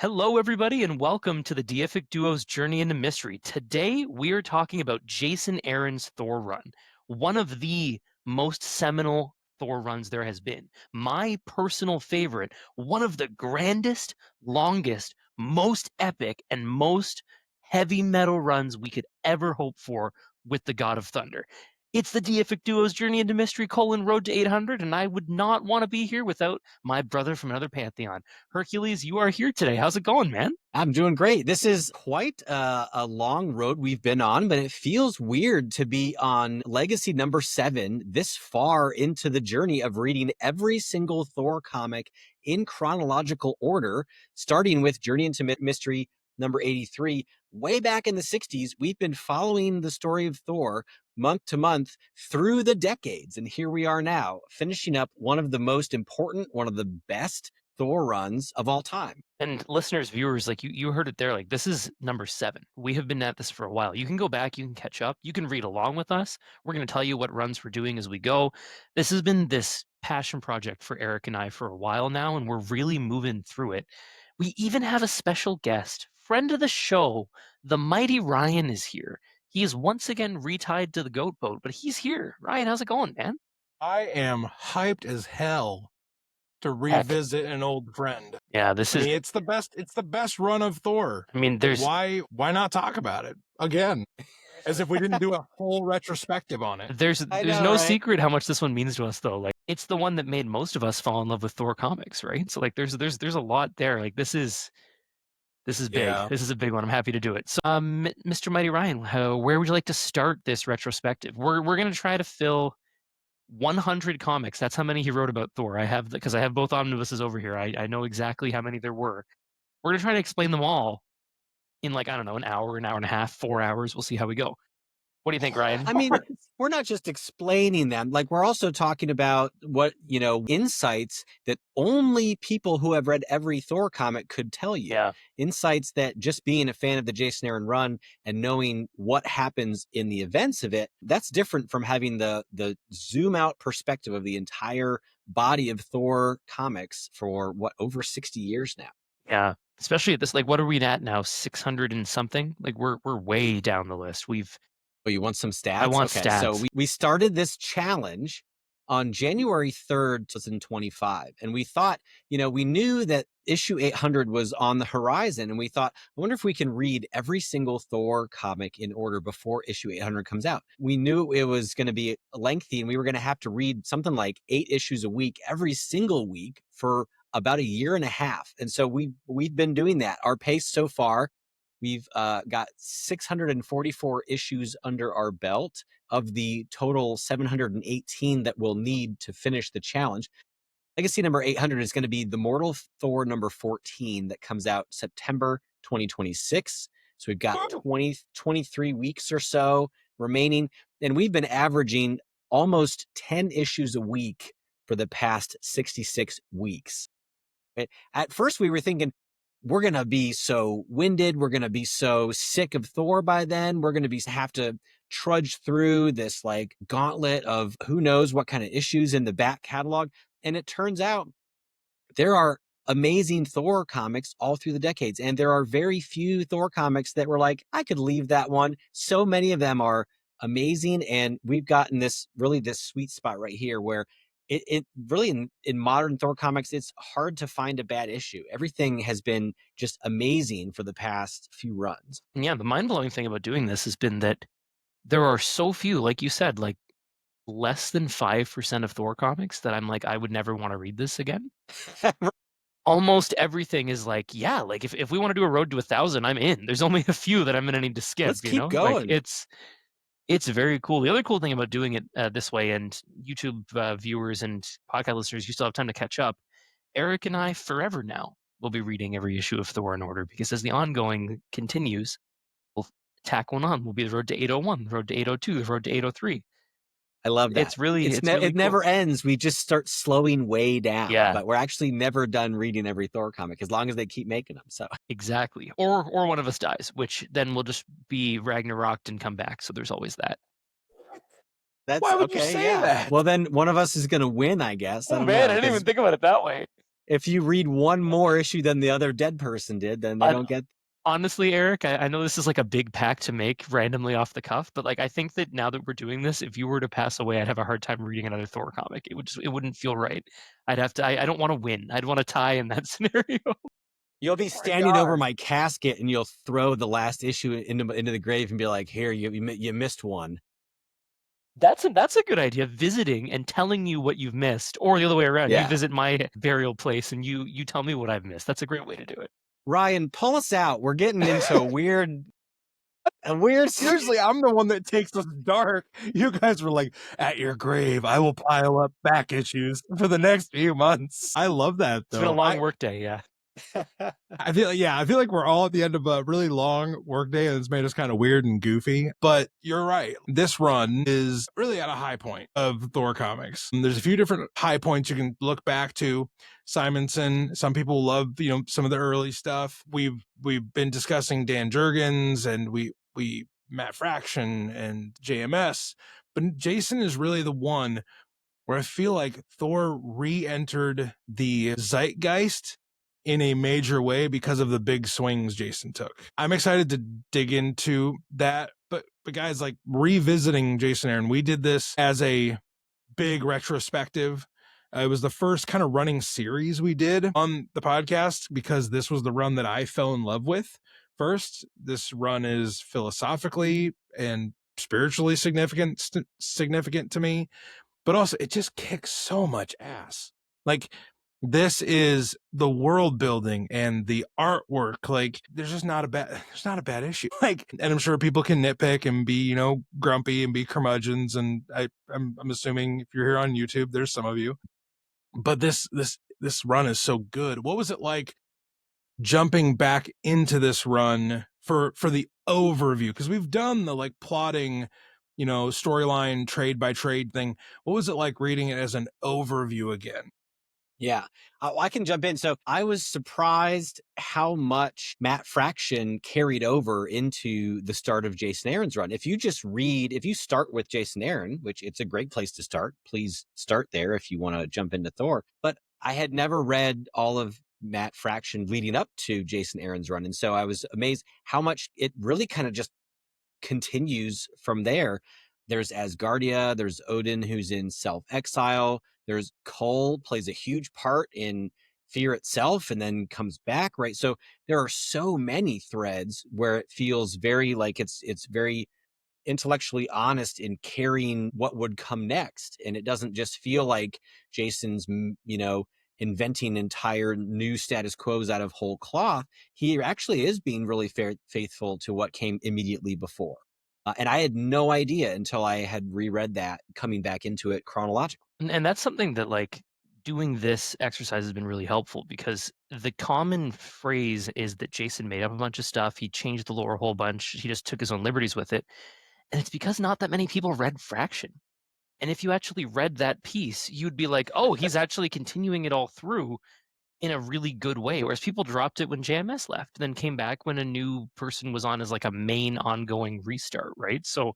Hello, everybody, and welcome to the Deific Duo's Journey into Mystery. Today, we are talking about Jason Aaron's Thor run, one of the most seminal Thor runs there has been. My personal favorite, one of the grandest, longest, most epic, and most heavy metal runs we could ever hope for with the God of Thunder. It's the Deific Duo's Journey into Mystery: Road to 800, and I would not want to be here without my brother from another pantheon. Hercules, you are here today. How's it going, man? I'm doing great. This is quite a long road we've been on, but it feels weird to be on legacy number 7 this far into the journey of reading every single Thor comic in chronological order, starting with Journey into Mystery number 83. Way back in the 60s, we've been following the story of Thor month to month through the decades. And here we are now, finishing up one of the most important, one of the best Thor runs of all time. And listeners, viewers, like you heard it there. Like, this is number 7. We have been at this for a while. You can go back, you can catch up, you can read along with us. We're going to tell you what runs we're doing as we go. This has been this passion project for Eric and I for a while now, and we're really moving through it. We even have a special guest, friend of the show, the mighty Ryan is here. He is once again retied to the goat boat, but he's here. Ryan, how's it going, man? I am hyped as hell to Heck. revisit an old friend. Yeah, this I is. mean, it's the best run of Thor. I mean, there's Why not talk about it again? As if we didn't do a whole retrospective on it. There's I there's know, no right? secret how much this one means to us, though. Like, it's the one that made most of us fall in love with Thor comics, right? So like there's a lot there. Like, this is big. Yeah. This is a big one. I'm happy to do it. So Mr. Mighty Ryan, where would you like to start this retrospective? We're gonna try to fill 100 comics. That's how many he wrote about Thor. I have because I have both omnibuses over here. I know exactly how many there were. We're gonna try to explain them all in, like, I don't know, an hour and a half, 4 hours. We'll see how we go. What do you think, Ryan? I mean, we're not just explaining them. Like, we're also talking about insights that only people who have read every Thor comic could tell you. Yeah. Insights that just being a fan of the Jason Aaron run and knowing what happens in the events of it, that's different from having the zoom out perspective of the entire body of Thor comics for over 60 years now. Yeah, especially at this, like, what are we at now? 600 and something? Like, we're way down the list. Oh, you want some stats? I want Okay, so stats. we started this challenge on January 3rd, 2025. And we thought, we knew that issue 800 was on the horizon. And we thought, I wonder if we can read every single Thor comic in order before issue 800 comes out. We knew it was going to be lengthy and we were going to have to read something like 8 issues a week every single week for about a year and a half. And so we've been doing that. Our pace so far, we've got 644 issues under our belt of the total 718 that we'll need to finish the challenge. Legacy number 800 is going to be the Mortal Thor number 14 that comes out September 2026. So we've got 23 weeks or so remaining. And we've been averaging almost 10 issues a week for the past 66 weeks. At first, we were thinking, we're going to be so winded. We're going to be so sick of Thor by then. We're going to have to trudge through this like gauntlet of who knows what kind of issues in the back catalog. And it turns out there are amazing Thor comics all through the decades. And there are very few Thor comics that were like, I could leave that one. So many of them are amazing. And we've gotten this sweet spot right here where it really in modern Thor comics, it's hard to find a bad issue. Everything has been just amazing for the past few runs. Yeah, the mind-blowing thing about doing this has been that there are so few, like you said, like less than 5% of Thor comics that I'm like, I would never want to read this again. Almost everything is like, yeah, like if we want to do a road to 1,000, I'm in. There's only a few that I'm gonna need to skip. Let's you keep know, going. Like it's very cool. The other cool thing about doing it this way, and YouTube viewers and podcast listeners, you still have time to catch up. Eric and I, forever now, will be reading every issue of Thor in order, because as the ongoing continues, we'll tack one on. We'll be the road to 801, the road to 802, the road to 803. I love that. It's really it cool. never ends. We just start slowing way down. Yeah. But we're actually never done reading every Thor comic as long as they keep making them. So Exactly. Or one of us dies, which then will just be Ragnaroked and come back. So there's always that. that's Why would okay. you say that? Well, then one of us is going to win, I guess. Oh I don't man, know, I didn't 'cause even think about it that way. if you read one more issue than the other dead person did, then they I, don't get. honestly, Eric, I know this is like a big pack to make randomly off the cuff, but like I think that now that we're doing this, if you were to pass away, I'd have a hard time reading another Thor comic. It wouldn't feel right. I'd have to. I don't want to win. I'd want to tie in that scenario. You'll be My standing over God. my casket, and you'll throw the last issue into the grave and be like, "Here, you missed one." That's a good idea. Visiting and telling you what you've missed, or the other way around. You Yeah. visit my burial place and you tell me what I've missed. That's a great way to do it. Ryan, pull us out. We're getting into a weird. Usually I'm the one that takes us dark. You guys were like, at your grave, I will pile up back issues for the next few months. I love that It's been a though. long work day, yeah. I feel like we're all at the end of a really long workday and it's made us kind of weird and goofy. But you're right. This run is really at a high point of Thor comics. And there's a few different high points you can look back to. Simonson, some people love, some of the early stuff. We've been discussing Dan Jurgens and we Matt Fraction and JMS. But Jason is really the one where I feel like Thor re-entered the zeitgeist in a major way because of the big swings Jason took. I'm excited to dig into that, but guys, like revisiting Jason Aaron, we did this as a big retrospective. It was the first kind of running series we did on the podcast because this was the run that I fell in love with first. This run is philosophically and spiritually significant to me, but also it just kicks so much ass. Like this is the world building and the artwork. Like there's not a bad issue. Like, and I'm sure people can nitpick and be, grumpy and be curmudgeons. And I'm assuming if you're here on YouTube, there's some of you, but this run is so good. What was it like jumping back into this run for the overview? Because we've done the like plotting, storyline trade by trade thing. What was it like reading it as an overview again? Yeah, I can jump in. So I was surprised how much Matt Fraction carried over into the start of Jason Aaron's run. If you start with Jason Aaron, which it's a great place to start, please start there if you want to jump into Thor. But I had never read all of Matt Fraction leading up to Jason Aaron's run. And so I was amazed how much it really kind of just continues from there. There's Asgardia, there's Odin who's in self-exile, there's Cole plays a huge part in Fear itself and then comes back, right? So there are so many threads where it feels very like it's very intellectually honest in carrying what would come next, and it doesn't just feel like Jason's inventing entire new status quos out of whole cloth. He actually is being really faithful to what came immediately before. And I had no idea until I had reread that, coming back into it chronologically. And that's something that like doing this exercise has been really helpful because the common phrase is that Jason made up a bunch of stuff. He changed the lore a whole bunch. He just took his own liberties with it. And it's because not that many people read Fraction. And if you actually read that piece, you'd be like, oh, he's actually continuing it all through in a really good way. Whereas people dropped it when JMS left, then came back when a new person was on as like a main ongoing restart, right? So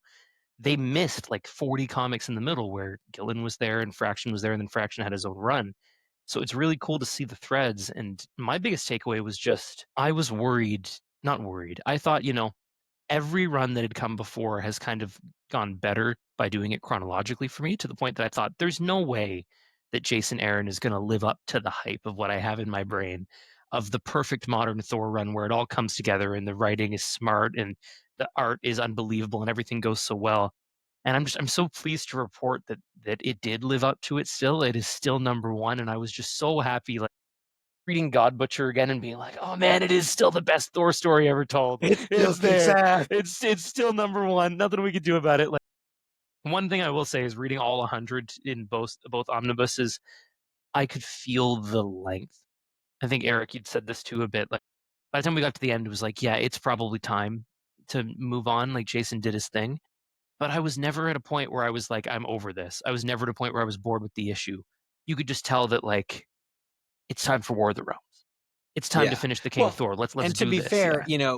they missed like 40 comics in the middle where Gillen was there and Fraction was there, and then Fraction had his own run. So it's really cool to see the threads. And my biggest takeaway was just I was worried, not worried. I thought, every run that had come before has kind of gone better by doing it chronologically for me, to the point that I thought there's no way that Jason Aaron is going to live up to the hype of what I have in my brain of the perfect modern Thor run where it all comes together and the writing is smart and the art is unbelievable and everything goes so well. And I'm so pleased to report that it did live up to it still. It is still number one. And I was just so happy like reading God Butcher again and being like, oh man, it is still the best Thor story ever told. It still It's there. kicks ass. It's still number one. Nothing we can do about it. Like one thing I will say is reading all 100 in both omnibuses, I could feel the length. I think Eric, you'd said this too a bit. Like by the time we got to the end, it was like, yeah, it's probably time to move on. Like Jason did his thing. But I was never at a point where I was like, I'm over this. I was never at a point where I was bored with the issue. You could just tell that like it's time for War of the Realms. It's time to Yeah. finish the King Well, of Thor. Let's and to do be this. fair, Yeah.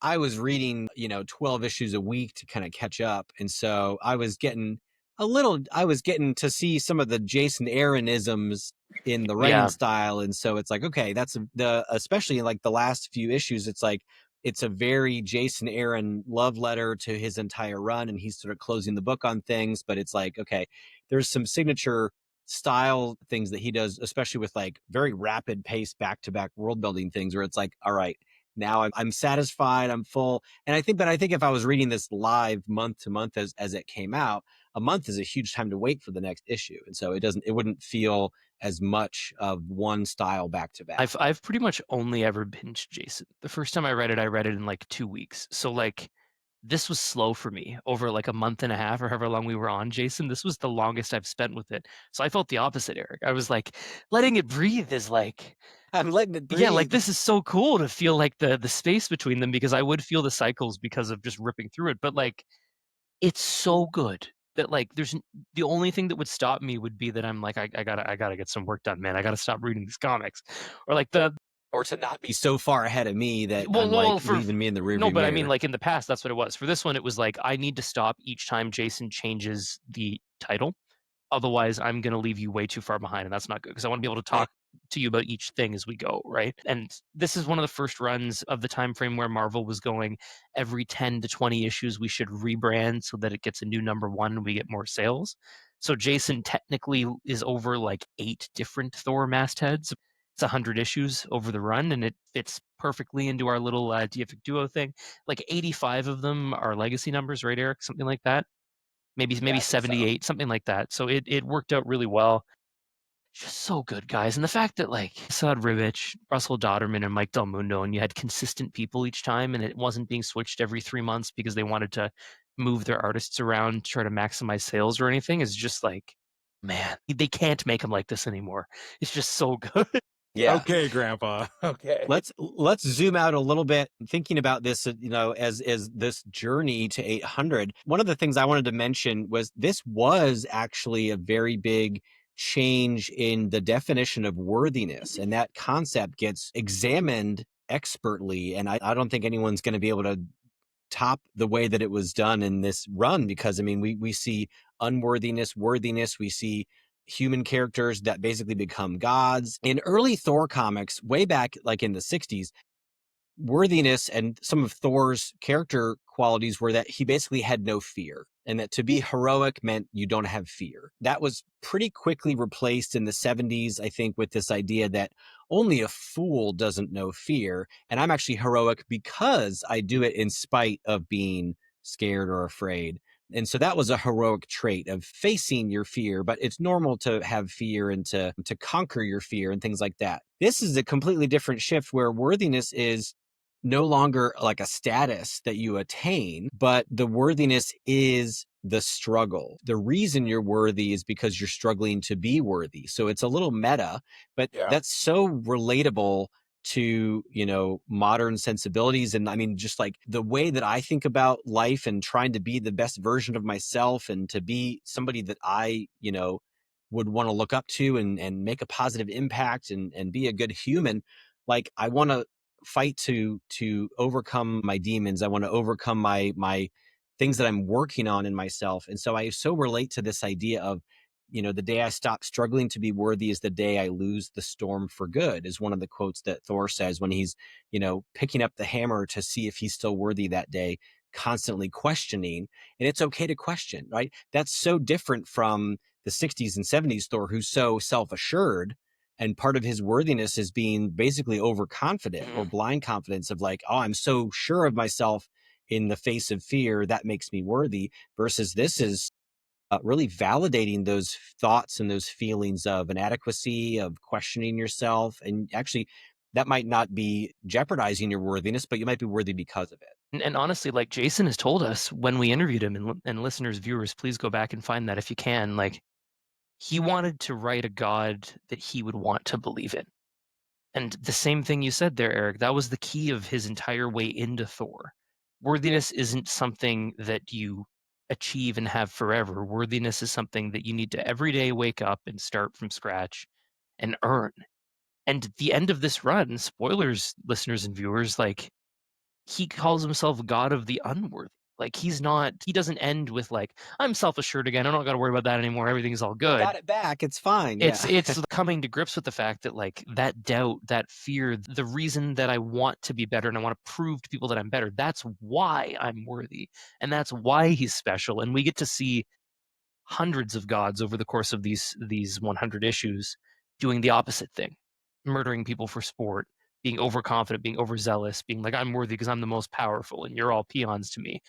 I was reading, 12 issues a week to kind of catch up. And so I was getting to see some of the Jason Aaronisms in the writing Yeah. style. And so it's like, okay, the especially in like the last few issues, it's like it's a very Jason Aaron love letter to his entire run, and he's sort of closing the book on things. But it's like, okay, there's some signature style things that he does, especially with like very rapid pace back to back world building things, where it's like, all right, now I'm satisfied, I'm full. And I think if I was reading this live month to month as it came out, a month is a huge time to wait for the next issue, and so it wouldn't feel as much of one style back to back. I've pretty much only ever binged Jason. The first time I read it in like 2 weeks. So like this was slow for me over like a month and a half or however long we were on Jason. This was the longest I've spent with it. So I felt the opposite, Eric. I was like, letting it breathe is like, I'm letting it yeah, like breathe. this is so cool to feel like the space between them because I would feel the cycles because of just ripping through it. But like it's so good that like the only thing that would stop me would be that I'm like I gotta get some work done, man. I gotta stop reading these comics, or like the Or to not be so far ahead of me that well, I'm well, like for leaving me in the no, rearview but I mean, mirror. like in the past, that's what it was. For this one, it was like I need to stop each time Jason changes the title. Otherwise, I'm going to leave you way too far behind, and that's not good because I want to be able to talk to you about each thing as we go, right? And this is one of the first runs of the time frame where Marvel was going every 10 to 20 issues we should rebrand so that it gets a new number one and we get more sales. So Jason technically is over like 8 different Thor mastheads. It's 100 issues over the run, and it fits perfectly into our little Deific duo thing. Like 85 of them are legacy numbers, right, Eric? Something like that. Yeah, Maybe I think so. 78, something like that. So it worked out really well. Just so good, guys. And the fact that like Saad Ribic, Russell Dodderman, and Mike Del Mundo, and you had consistent people each time, and it wasn't being switched every 3 months because they wanted to move their artists around to try to maximize sales or anything, is just like, man, they can't make them like this anymore. It's just so good. Yeah. Okay, Grandpa. Okay. Let's zoom out a little bit, thinking about this, as this journey to 800. One of the things I wanted to mention was this was actually a very big change in the definition of worthiness, and that concept gets examined expertly. And I don't think anyone's going to be able to top the way that it was done in this run, because I mean we see unworthiness, worthiness, we see human characters that basically become gods. In early Thor comics, way back like in the 60s, worthiness and some of Thor's character qualities were that he basically had no fear, and that to be heroic meant you don't have fear. That was pretty quickly replaced in the 70s, I think, with this idea that only a fool doesn't know fear, and I'm actually heroic because I do it in spite of being scared or afraid. And so that was a heroic trait of facing your fear, but it's normal to have fear and to conquer your fear and things like that. This is a completely different shift where worthiness is no longer like a status that you attain, but the worthiness is the struggle. The reason you're worthy is because you're struggling to be worthy. So it's a little meta, but Yeah. that's so relatable to, modern sensibilities. And I mean, just like the way that I think about life and trying to be the best version of myself and to be somebody that I, would want to look up to and make a positive impact and be a good human. Like I want to fight to overcome my demons. I want to overcome my things that I'm working on in myself. And so I so relate to this idea of, the day I stop struggling to be worthy is the day I lose the storm for good, is one of the quotes that Thor says when he's, picking up the hammer to see if he's still worthy that day, constantly questioning. And it's okay to question, right? That's so different from the 60s and 70s Thor, who's so self-assured, and part of his worthiness is being basically overconfident or Mhm. blind confidence of like, oh, I'm so sure of myself in the face of fear that makes me worthy. Versus this is really validating those thoughts and those feelings of inadequacy, of questioning yourself. And actually, that might not be jeopardizing your worthiness, but you might be worthy because of it. And honestly, like Jason has told us when we interviewed him, and listeners, viewers, please go back and find that if you can. Like he wanted to write a god that he would want to believe in. And the same thing you said there, Eric, that was the key of his entire way into Thor. Worthiness isn't something that you achieve and have forever. Worthiness is something that you need to every day wake up and start from scratch and earn. And at the end of this run, spoilers, listeners and viewers, like he calls himself God of the unworthy. Like he doesn't end with like, I'm self-assured again. I don't got to worry about that anymore. Everything's all I good. got it back. It's fine. Yeah. It's coming to grips with the fact that like that doubt, that fear, the reason that I want to be better and I want to prove to people that I'm better, that's why I'm worthy. And that's why he's special. And we get to see hundreds of gods over the course of these 100 issues doing the opposite thing, murdering people for sport, being overconfident, being overzealous, being like, I'm worthy because I'm the most powerful and you're all peons to me.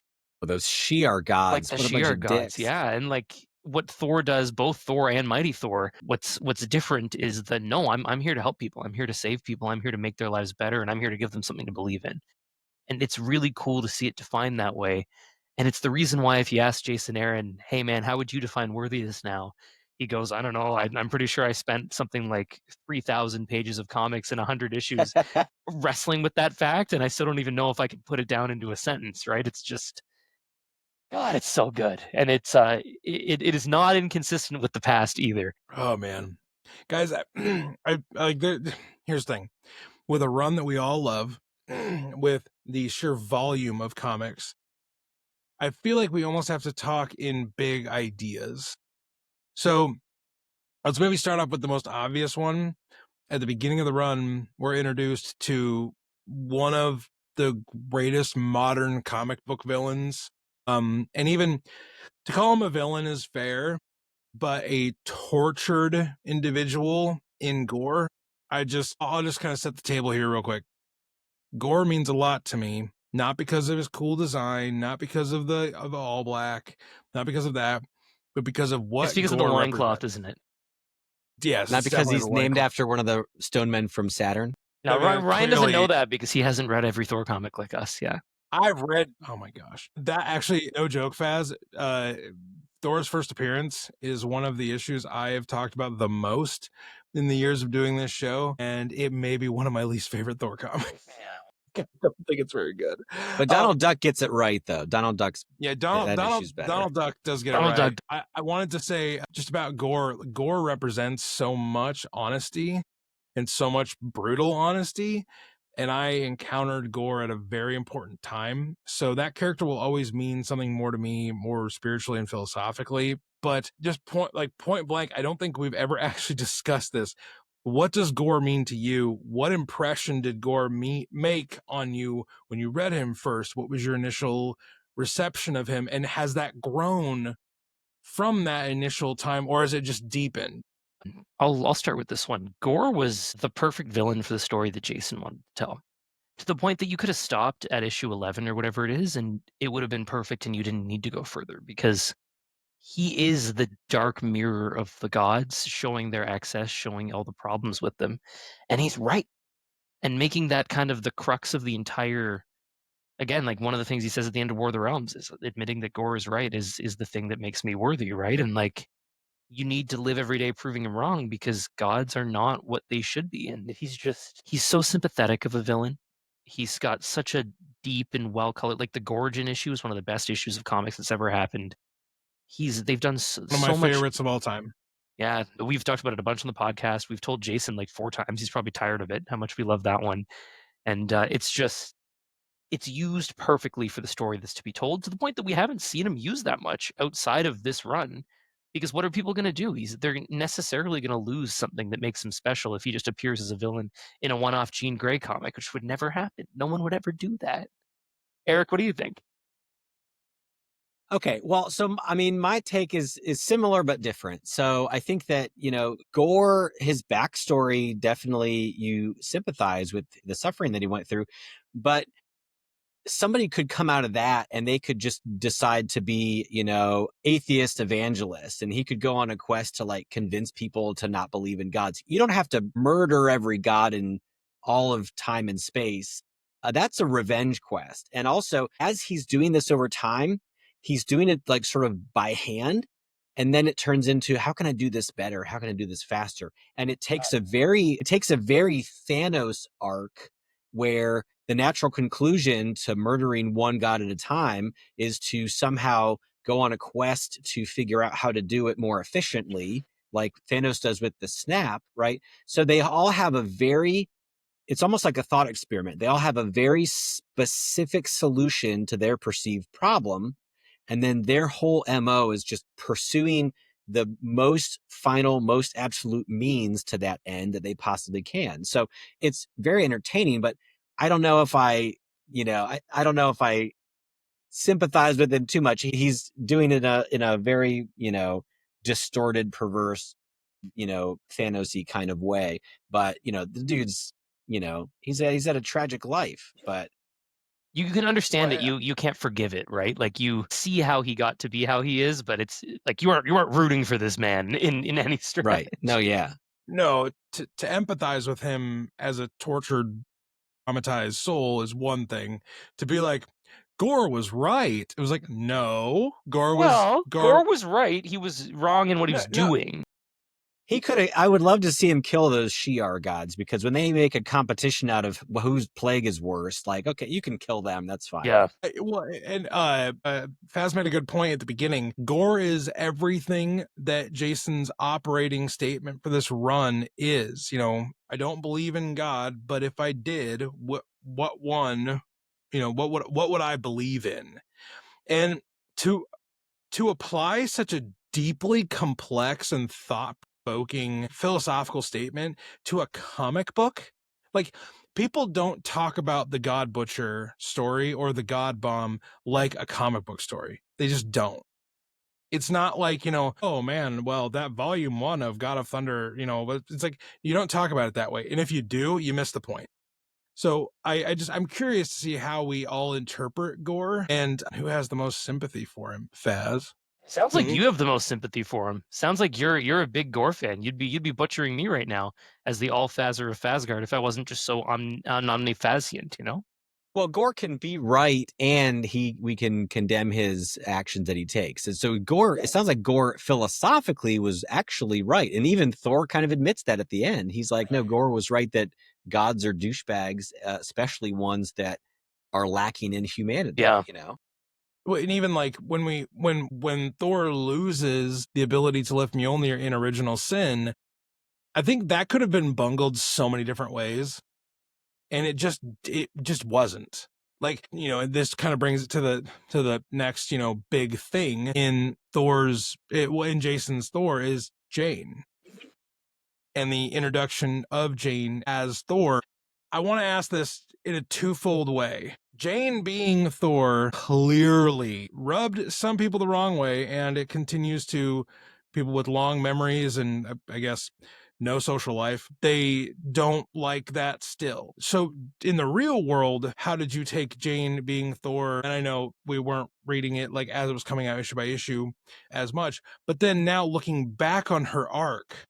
Those Shi'ar Like gods. the What a bunch Shi'ar of gods, dicks. yeah, and like what Thor does, both Thor and Mighty Thor, what's different is that no, I'm here to help people. I'm here to save people. I'm here to make their lives better, and I'm here to give them something to believe in. And it's really cool to see it defined that way. And it's the reason why if you ask Jason Aaron, hey man, how would you define worthiness now? He goes, I don't know. I'm pretty sure I spent something like 3,000 pages of comics and 100 issues wrestling with that fact, and I still don't even know if I can put it down into a sentence. Right? It's just God, it's so good, and it is not inconsistent with the past either. Oh man, guys, I like. Here's the thing: with a run that we all love, with the sheer volume of comics, I feel like we almost have to talk in big ideas. So let's maybe start off with the most obvious one. At the beginning of the run, we're introduced to one of the greatest modern comic book villains. And even to call him a villain is fair, but a tortured individual in Gorr. I'll just kind of set the table here real quick. Gorr means a lot to me, not because of his cool design, not because of the all black, not because of that, but because of It's what because of the Gorr loincloth, represents. isn't it? Yes, Not it's because definitely he's the named loincloth. after one of the stone men from Saturn. Now, I mean, Ryan doesn't know clearly, that because he hasn't read every Thor comic like us. Yeah. I've read. Oh my gosh, that actually, no joke, Faz. Thor's first appearance is one of the issues I have talked about the most in the years of doing this show, and it may be one of my least favorite Thor comics. I don't think it's very good. But Donald Duck gets it right, though. Donald Duck's Yeah, that issue's better. Donald Duck does get it Donald right. Duck. I wanted to say just about Gorr. Gorr represents so much honesty and so much brutal honesty. And I encountered Gorr at a very important time. So that character will always mean something more to me, more spiritually and philosophically. But just point blank, I don't think we've ever actually discussed this. What does Gorr mean to you? What impression did Gorr make on you when you read him first? What was your initial reception of him? And has that grown from that initial time, or has it just deepened? I'll start with this one. Gorr was the perfect villain for the story that Jason wanted to tell. To the point that you could have stopped at issue 11 or whatever it is, and it would have been perfect, and you didn't need to go further because he is the dark mirror of the gods, showing their excess, showing all the problems with them. And he's right. And making that kind of the crux of the entire, again, like one of the things he says at the end of War of the Realms is admitting that Gorr is right is the thing that makes me worthy, right? And like you need to live every day proving him wrong because gods are not what they should be. And he's so sympathetic of a villain. He's got such a deep and well colored, like the Gorgon issue is one of the best issues of comics that's ever happened. They've done so, One of my so much. favorites of all time. Yeah, we've talked about it a bunch on the podcast. We've told Jason like 4 times. He's probably tired of it, how much we love that one. And it's used perfectly for the story that's to be told to the point that we haven't seen him use that much outside of this run. Because what are people going to do? They're necessarily going to lose something that makes him special if he just appears as a villain in a one-off Jean Grey comic, which would never happen. No one would ever do that. Eric, what do you think? Okay, well, so I mean, my take is similar but different. So I think that Gorr, his backstory, definitely you sympathize with the suffering that he went through, but somebody could come out of that and they could just decide to be, atheist evangelist, and he could go on a quest to like convince people to not believe in gods. You don't have to murder every god in all of time and space. That's a revenge quest. And also, as he's doing this over time, he's doing it like sort of by hand. And then it turns into, how can I do this better? How can I do this faster? And it takes a very Thanos arc where the natural conclusion to murdering one god at a time is to somehow go on a quest to figure out how to do it more efficiently, like Thanos does with the snap, right? So they all have a very it's almost like a thought experiment. They all have a very specific solution to their perceived problem. And then their whole MO is just pursuing the most final, most absolute means to that end that they possibly can. So it's very entertaining, but I don't know if I don't know if I sympathize with him too much. He's doing it in a very, distorted, perverse, Thanos-y kind of way. But, the dude's, he's had a tragic life, but You can understand Well, that you can't forgive it, right? Like you see how he got to be how he is, but it's like you aren't rooting for this man in any stretch. right. No, yeah. no, to empathize with him as a tortured, traumatized soul is one thing. To be like, Gorr was right. It was like, no, Well, Gorr. Gorr was right. He was wrong in what he No, was no, doing. He could have. I would love to see him kill those Shi'ar gods, because when they make a competition out of whose plague is worse, like, okay, you can kill them. That's fine. Yeah. Well, and Faz made a good point at the beginning. Gorr is everything that Jason's operating statement for this run is. I don't believe in God, but if I did, what one? What would I believe in? And to apply such a deeply complex and thought-provoking philosophical statement to a comic book, like, people don't talk about the God Butcher story or the God Bomb like a comic book story. They just don't. It's not like, oh man, well, that volume 1 of God of Thunder, it's like, you don't talk about it that way. And if you do, you miss the point. So I'm curious to see how we all interpret Gorr and who has the most sympathy for him. Faz. Sounds like you have the most sympathy for him. Sounds like you're a big Gorr fan. You'd be butchering me right now as the all Fazer of Fazgard if I wasn't just so omniphasient, Well, Gorr can be right, and we can condemn his actions that he takes. And so Gorr, it sounds like Gorr philosophically was actually right, and even Thor kind of admits that at the end. He's like, no, Gorr was right that gods are douchebags, especially ones that are lacking in humanity. Yeah. Well, and even like when Thor loses the ability to lift Mjolnir in Original Sin, I think that could have been bungled so many different ways, and it just wasn't. Like, and this kind of brings it to the next big thing in Jason's Thor is Jane, and the introduction of Jane as Thor. I want to ask this in a twofold way. Jane being Thor clearly rubbed some people the wrong way, and it continues to. People with long memories and I guess no social life, they don't like that still. So in the real world, how did you take Jane being Thor? And I know we weren't reading it like as it was coming out issue by issue as much, but then now looking back on her arc,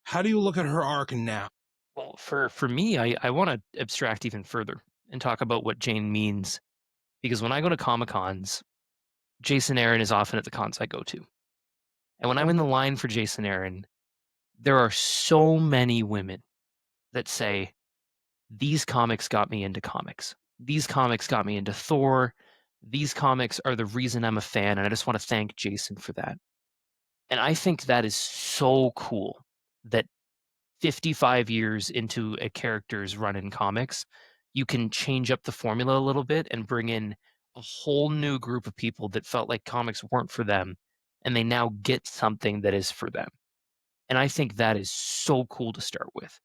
how do you look at her arc now? Well, for me, I want to abstract even further and talk about what Jane means, because when I go to Comic Cons, Jason Aaron is often at the cons I go to, and when I'm in the line for Jason Aaron, there are so many women that say these comics got me into comics. These comics got me into Thor. These comics are the reason I'm a fan, and I just want to thank Jason for that. And I think that is so cool that 55 years into a character's run in comics, you can change up the formula a little bit and bring in a whole new group of people that felt like comics weren't for them, and they now get something that is for them. And I think that is so cool to start with.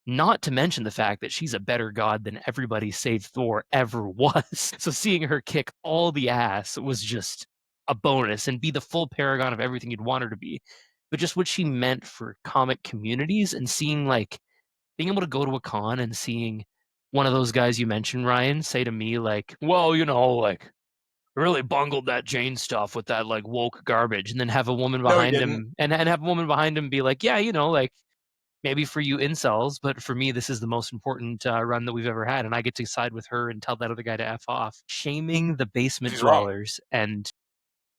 Not to mention the fact that she's a better god than everybody save Thor ever was. So seeing her kick all the ass was just a bonus and be the full paragon of everything you'd want her to be. But just what she meant for comic communities, and seeing like being able to go to a con and seeing one of those guys you mentioned, Ryan, say to me like, well, like really bungled that Jane stuff with that like woke garbage, and then have a woman No, he behind didn't. him and have a woman behind him be like, yeah, like maybe for you incels, but for me, this is the most important run that we've ever had. And I get to side with her and tell that other guy to F off. Shaming the basement She's wrong. dwellers and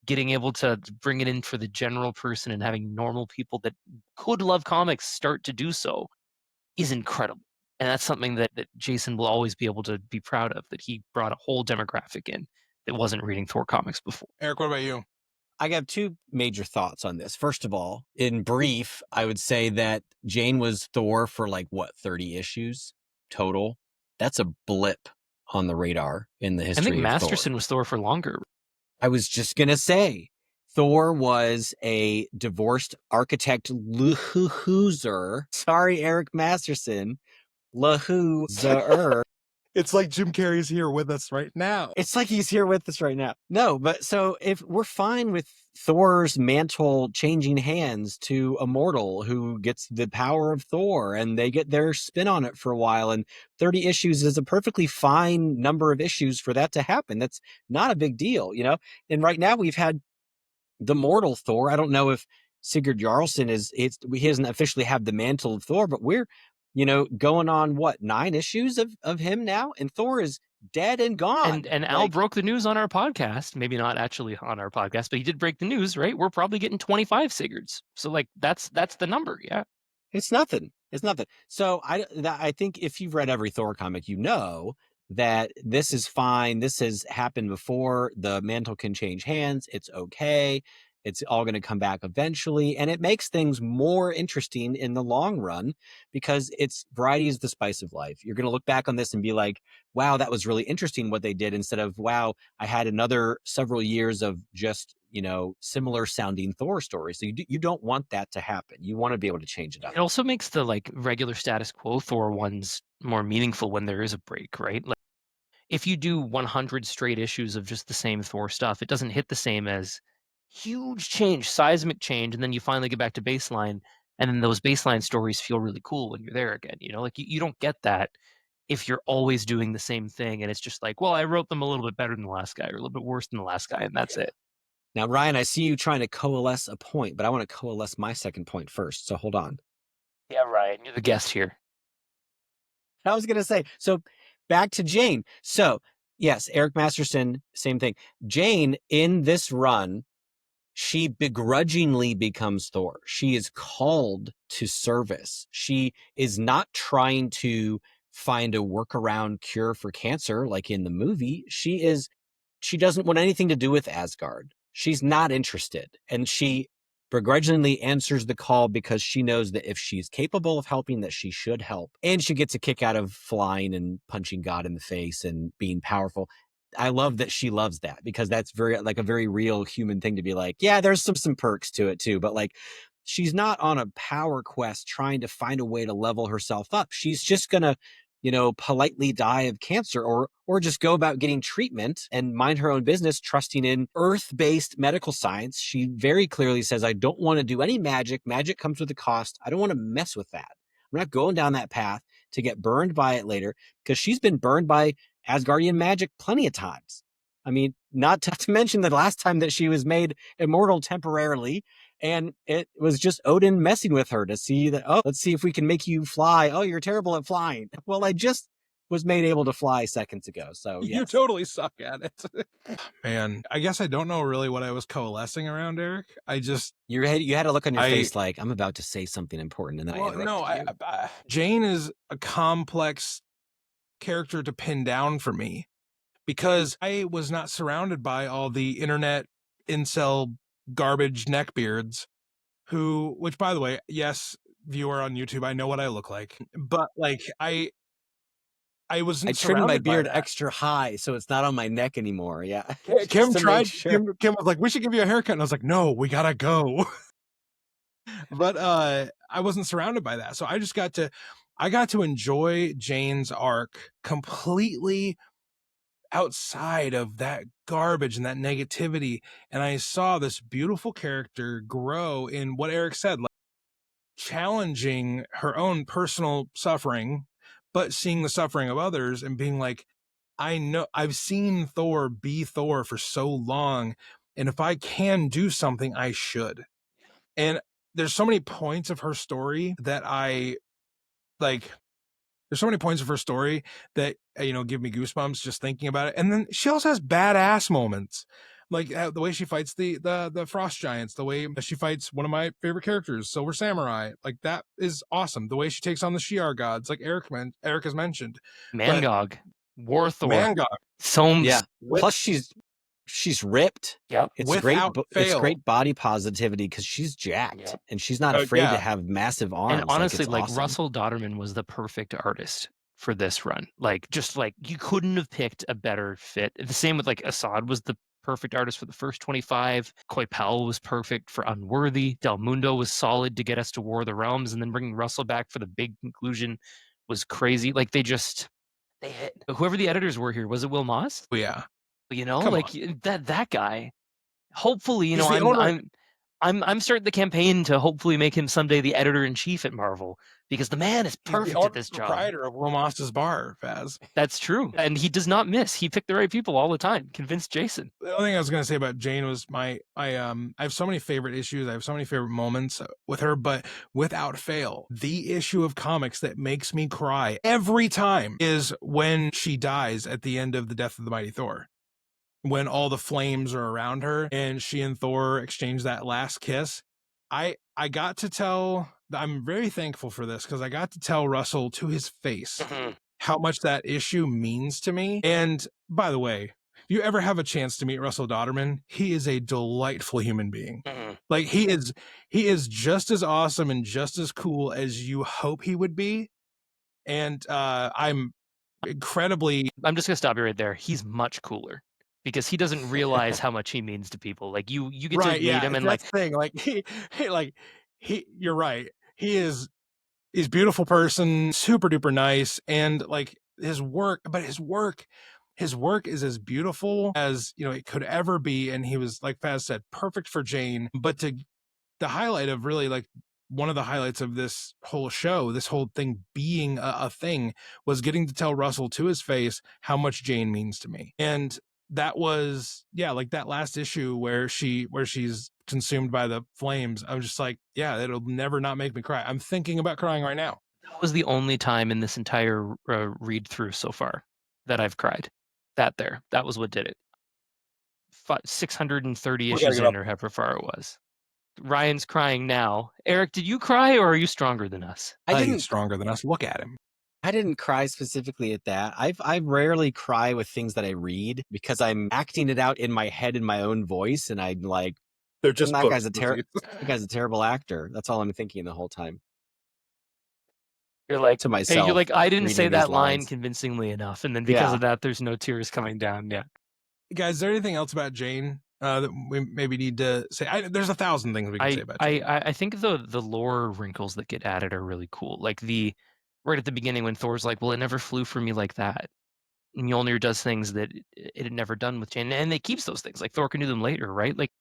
getting able to bring it in for the general person and having normal people that could love comics start to do so is incredible. And that's something that Jason will always be able to be proud of, that he brought a whole demographic in that wasn't reading Thor comics before. Eric, what about you? I have two major thoughts on this. First of all, in brief, I would say that Jane was Thor for 30 issues. total, that's a blip on the radar in the I think history of Thor. Masterson was Thor for longer. I was just going to say, Thor was a divorced architect loser. Sorry, Eric Masterson. Loser. It's like Jim Carrey's here with us right now. It's like he's here with us right now. No, but so if we're fine with Thor's mantle changing hands to a mortal who gets the power of Thor and they get their spin on it for a while, and 30 issues is a perfectly fine number of issues for that to happen. That's not a big deal, you know? And right now we've had the mortal Thor. I don't know if Sigurd Jarlson he doesn't officially have the mantle of Thor, but we're, going on what, 9 issues of him now? And Thor is dead and gone. And Al broke the news on our podcast. Maybe not actually on our podcast, but he did break the news, right? We're probably getting 25 Sigurds. So like that's the number, yeah. It's nothing. It's nothing. So I think if you've read every Thor comic, you know that this is fine. This has happened before. The mantle can change hands. It's okay. It's all going to come back eventually. And it makes things more interesting in the long run because variety is the spice of life. You're going to look back on this and be like, wow, that was really interesting what they did, instead of, wow, I had another several years of just, similar sounding Thor stories. So you don't want that to happen. You want to be able to change it up. It also makes the like regular status quo Thor ones more meaningful when there is a break, right? Like if you do 100 straight issues of just the same Thor stuff, it doesn't hit the same as huge change, seismic change, and then you finally get back to baseline, and then those baseline stories feel really cool when you're there again. Like you don't get that if you're always doing the same thing, and it's just like, well, I wrote them a little bit better than the last guy, or a little bit worse than the last guy, and that's it. Now, Ryan, I see you trying to coalesce a point, but I want to coalesce my second point first. So hold on. Yeah, Ryan, you're the guest here. I was going to say, so back to Jane. So yes, Eric Masterson, same thing. Jane, in this run, she begrudgingly becomes Thor. She is called to service. She is not trying to find a workaround cure for cancer like in the movie. She doesn't want anything to do with Asgard. She's not interested. And she begrudgingly answers the call because she knows that if she's capable of helping, that she should help. And she gets a kick out of flying and punching God in the face and being powerful. I love that she loves that, because that's a very real human thing to be like, yeah, there's some perks to it too. But like, she's not on a power quest trying to find a way to level herself up. She's just going to, politely die of cancer or just go about getting treatment and mind her own business, trusting in earth-based medical science. She very clearly says, I don't want to do any magic. Magic comes with a cost. I don't want to mess with that. I'm not going down that path to get burned by it later, because she's been burned by Asgardian magic plenty of times. I mean, not to mention the last time that she was made immortal temporarily, and it was just Odin messing with her to see that, oh, let's see if we can make you fly. Oh, you're terrible at flying. Well, I just was made able to fly seconds ago. So yes. You totally suck at it. Man, I guess I don't know really what I was coalescing around, Eric. You had a look on your face like, I'm about to say something important, and then I interrupted you. Jane is a complex character to pin down for me, because I was not surrounded by all the internet incel garbage neckbeards which by the way, yes, viewer on YouTube, I know what I look like, but like I trimmed my beard extra high so it's not on my neck anymore. Yeah. Kim tried. Sure. Kim was like, we should give you a haircut, and I was like, no, we gotta go. But I wasn't surrounded by that, so I got to enjoy Jane's arc completely outside of that garbage and that negativity. And I saw this beautiful character grow in what Eric said, like challenging her own personal suffering, but seeing the suffering of others and being like, I know I've seen Thor be Thor for so long, and if I can do something, I should. And there's so many points of her story that there's so many points of her story that, give me goosebumps just thinking about it. And then she also has badass moments, like the way she fights the frost giants, the way she fights one of my favorite characters, Silver Samurai. Like, that is awesome. The way she takes on the Shi'ar gods, like Eric has mentioned. Mangog, War Thor. Mangog. Yeah. Plus she's ripped. Yep. It's great body positivity because she's jacked and she's not afraid to have massive arms. And honestly, like awesome. Russell Dodderman was the perfect artist for this run. Like, just like you couldn't have picked a better fit. The same with like Assad was the perfect artist for the first 25. Coipel was perfect for Unworthy. Del Mundo was solid to get us to War of the Realms, and then bringing Russell back for the big conclusion was crazy. Like they hit. Whoever the editors were here, was it Will Moss? But yeah, You know, come like on. that guy. Hopefully, He's the owner. I'm starting the campaign to hopefully make him someday the editor in chief at Marvel, because the man is He's the perfect owner at this job. proprietor of Will Moss's bar, Faz. That's true, and he does not miss. He picked the right people all the time. Convinced Jason. The only thing I was going to say about Jane was I have so many favorite issues. I have so many favorite moments with her, but without fail, the issue of comics that makes me cry every time is when she dies at the end of the Death of the Mighty Thor. When all the flames are around her and she and Thor exchange that last kiss. I got to tell, I'm very thankful for this because I got to tell Russell to his face how much that issue means to me. And by the way, if you ever have a chance to meet Russell Dodderman, he is a delightful human being. Like he is just as awesome and just as cool as you hope he would be. And I'm just gonna stop you right there. He's much cooler because he doesn't realize how much he means to people. Like you get to meet him, and that's the thing. Like you're right. He's a beautiful person, super duper nice, and like his work is as beautiful as it could ever be. And he was, like Faz said, perfect for Jane. But the highlight of really like one of the highlights of this whole show, this whole thing being a thing, was getting to tell Russell to his face how much Jane means to me. And that was, like that last issue where she's consumed by the flames. I was just like, it'll never not make me cry. I'm thinking about crying right now. That was the only time in this entire read through so far that I've cried. That was what did it. 630 issues in, or however far it was. Ryan's crying now. Eric, did you cry, or are you stronger than us? He's stronger than us. Look at him. I didn't cry specifically at that. I rarely cry with things that I read because I'm acting it out in my head in my own voice, and I'm like, they're just that guy's a terrible actor. That's all I'm thinking the whole time. You're like to myself. Hey, you're like, I didn't say that line convincingly enough, and then because of that, there's no tears coming down. Yeah, guys, is there anything else about Jane that we maybe need to say? There's 1,000 things we can say about Jane. I think the lore wrinkles that get added are really cool. Like right at the beginning when Thor's like, well, it never flew for me like that. And Mjolnir does things that it had never done with Jane. And they keeps those things. Like Thor can do them later, right? Like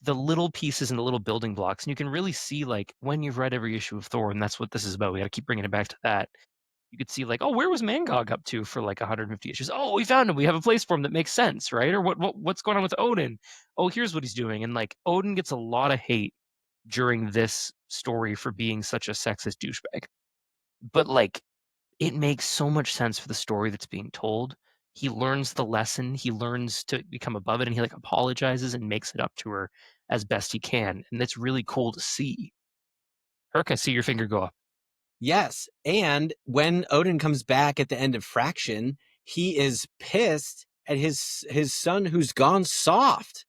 the little pieces and the little building blocks. And you can really see, like, when you've read every issue of Thor, and that's what this is about. We got to keep bringing it back to that. You could see, like, oh, where was Mangog up to for like 150 issues? Oh, we found him. We have a place for him that makes sense, right? Or what's going on with Odin? Oh, here's what he's doing. And like Odin gets a lot of hate during this story for being such a sexist douchebag. But like, it makes so much sense for the story that's being told. He learns the lesson. He learns to become above it, and he like apologizes and makes it up to her as best he can. And that's really cool to see. Herc, I see your finger go up. Yes. And when Odin comes back at the end of Fraction, he is pissed at his son who's gone soft.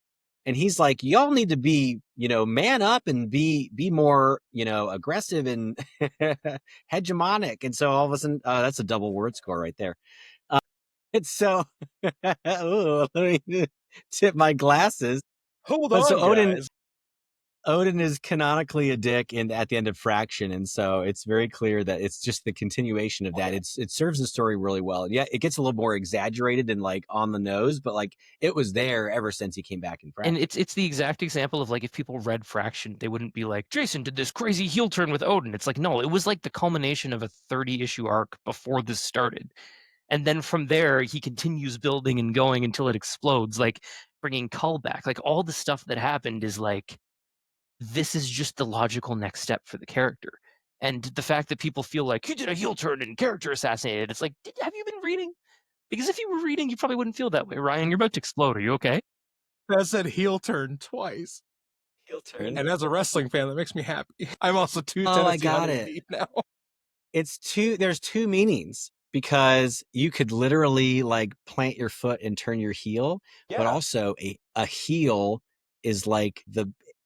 And he's like, y'all need to be, man up and be more, aggressive and hegemonic. And so all of a sudden, that's a double word score right there. And so, let me tip my glasses. Hold on, so guys. Odin is canonically a dick at the end of Fraction, and so it's very clear that it's just the continuation of that. It serves the story really well. And yeah, it gets a little more exaggerated and like on the nose, but like it was there ever since he came back in Fraction. And it's the exact example of like, if people read Fraction, they wouldn't be like, Jason did this crazy heel turn with Odin. It's like, no, it was like the culmination of a 30-issue arc before this started. And then from there, he continues building and going until it explodes, like bringing Cull back. Like all the stuff that happened is like, this is just the logical next step for the character. And the fact that people feel like he did a heel turn and character assassinated, it's like, have you been reading? Because if you were reading, you probably wouldn't feel that way. Ryan, you're about to explode. Are you okay? I said heel turn twice. Heel turn. And as a wrestling fan, that makes me happy. I'm also I got it now. There's two meanings, because you could literally like plant your foot and turn your heel, but also a heel is like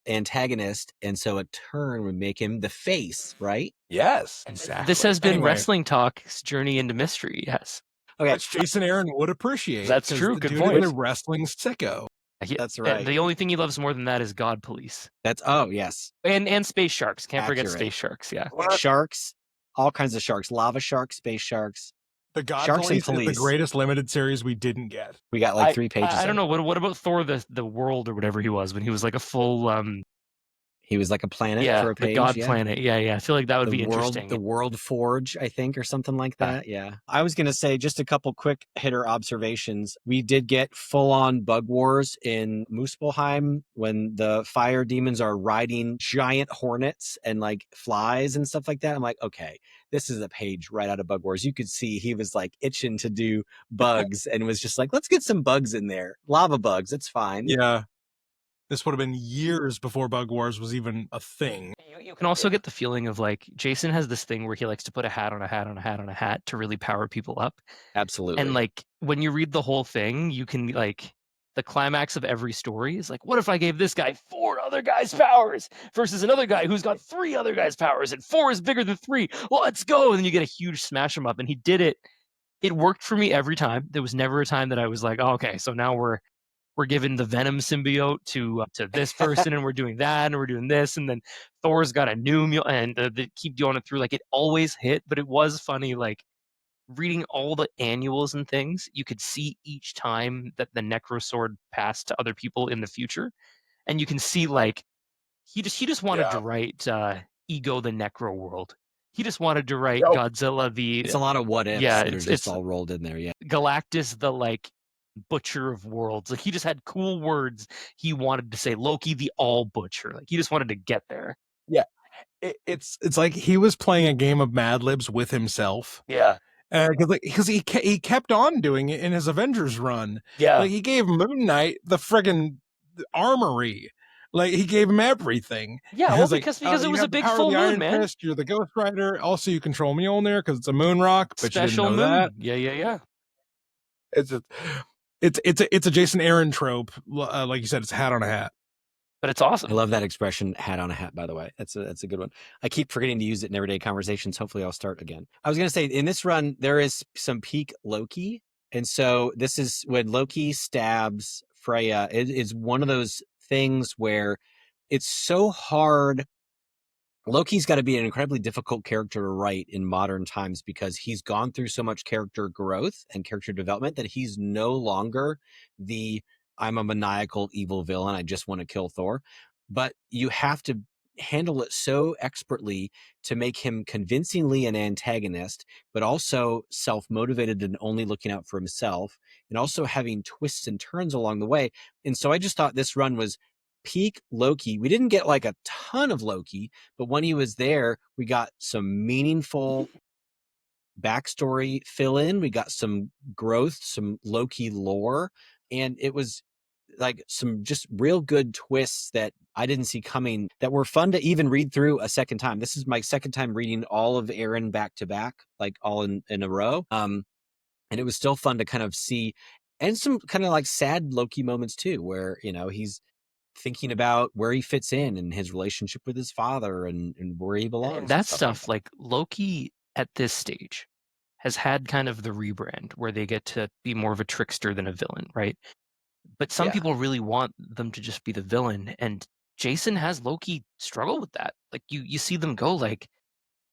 antagonist, and so a turn would make him the face, right? Yes, exactly. This has been Anyway, Wrestling Talk's Journey into Mystery. Yes, Okay, which Jason Aaron would appreciate. That's 'cause true, The good dude point. is a wrestling sicko. that's right. The only thing he loves more than that is God Police Yes, and Space Sharks. Can't forget Accurate. Space Sharks. Yeah. sharks, all kinds of sharks, lava sharks, space sharks. The God Sharks and Police is the Police. greatest limited series we didn't get. We got like 3 pages. I don't of know. it. What about Thor the World or whatever he was when he was like a full He was like a planet for a the page. God yeah. Planet. Yeah. I feel like that would be interesting. The World Forge, I think, or something like that. Yeah. I was going to say just a couple quick hitter observations. We did get full on bug wars in Muspelheim when the fire demons are riding giant hornets and like flies and stuff like that. I'm like, okay, this is a page right out of Bug Wars. You could see he was like itching to do bugs and was just like, let's get some bugs in there. Lava bugs. It's fine. Yeah. This would have been years before Bug Wars was even a thing. You can also get the feeling of like Jason has this thing where he likes to put a hat on a hat on a hat on a hat to really power people up. Absolutely. And like when you read the whole thing, you can like the climax of every story is like, what if I gave this guy 4 other guys' powers versus another guy who's got 3 other guys' powers and 4 is bigger than 3? Let's go. And then you get a huge smash him up. And he did it. It worked for me every time. There was never a time that I was like, oh, okay, so now we're giving the Venom symbiote to this person, and we're doing that, and we're doing this, and then Thor's got a new and they keep doing it through. Like it always hit, but it was funny. Like reading all the annuals and things, you could see each time that the Necro Sword passed to other people in the future, and you can see like he just wanted to write Ego the Necro World. He just wanted to write Godzilla the. It's a lot of what ifs Yeah, that are just all rolled in there. Yeah. Galactus the like butcher of worlds. Like he just had cool words he wanted to say. Loki the all butcher. Like he just wanted to get there. Yeah. It's like he was playing a game of Mad Libs with himself. Yeah. Because he kept on doing it in his Avengers run. Yeah. Like he gave Moon Knight the friggin' armory. Like he gave him everything. Yeah, well, because like, it was you a have the big power of full the moon, Iron man. Fist, you're the Ghost Rider. Also, you control Mjolnir because it's a moon rock. But Special you didn't know moon. that. Yeah. It's a Jason Aaron trope. Like you said, it's a hat on a hat. But it's awesome. I love that expression, hat on a hat, by the way. That's a good one. I keep forgetting to use it in everyday conversations. Hopefully I'll start again. I was going to say, in this run, there is some peak Loki. And so this is when Loki stabs Freya. It is one of those things where it's so hard. Loki's got to be an incredibly difficult character to write in modern times because he's gone through so much character growth and character development that he's no longer the I'm a maniacal evil villain, I just want to kill Thor. But you have to handle it so expertly to make him convincingly an antagonist, but also self-motivated and only looking out for himself, and also having twists and turns along the way. And so I just thought this run was peak Loki. We didn't get like a ton of Loki, but when he was there, we got some meaningful backstory fill in. We got some growth, some Loki lore, and it was like some just real good twists that I didn't see coming that were fun to even read through a second time. This is my second time reading all of Aaron back to back, like all in a row. And it was still fun to kind of see, and some kind of like sad Loki moments too, where, you know, he's thinking about where he fits in and his relationship with his father and where he belongs. And that stuff, like Loki at this stage has had kind of the rebrand where they get to be more of a trickster than a villain, right? But some people really want them to just be the villain, and Jason has Loki struggle with that. Like you see them go like,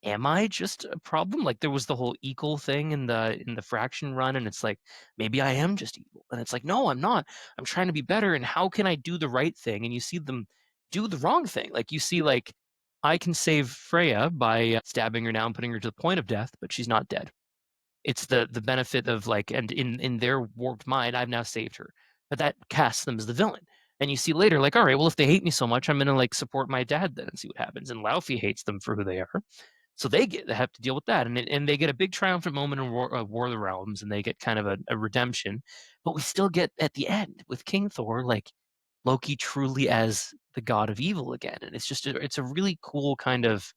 am I just a problem? Like there was the whole equal thing in the fraction run, and it's like maybe I am just evil, and it's like no, I'm not. I'm trying to be better, and how can I do the right thing? And you see them do the wrong thing. Like you see like I can save Freya by stabbing her now and putting her to the point of death, but she's not dead. It's the benefit of like, and in their warped mind, I've now saved her, but that casts them as the villain. And you see later, like, all right, well, if they hate me so much, I'm gonna like support my dad then and see what happens. And Laufey hates them for who they are, so they have to deal with that, and they get a big triumphant moment in War of the Realms, and they get kind of a redemption. But we still get at the end with King Thor, like Loki truly as the god of evil again, and it's just it's a really cool kind of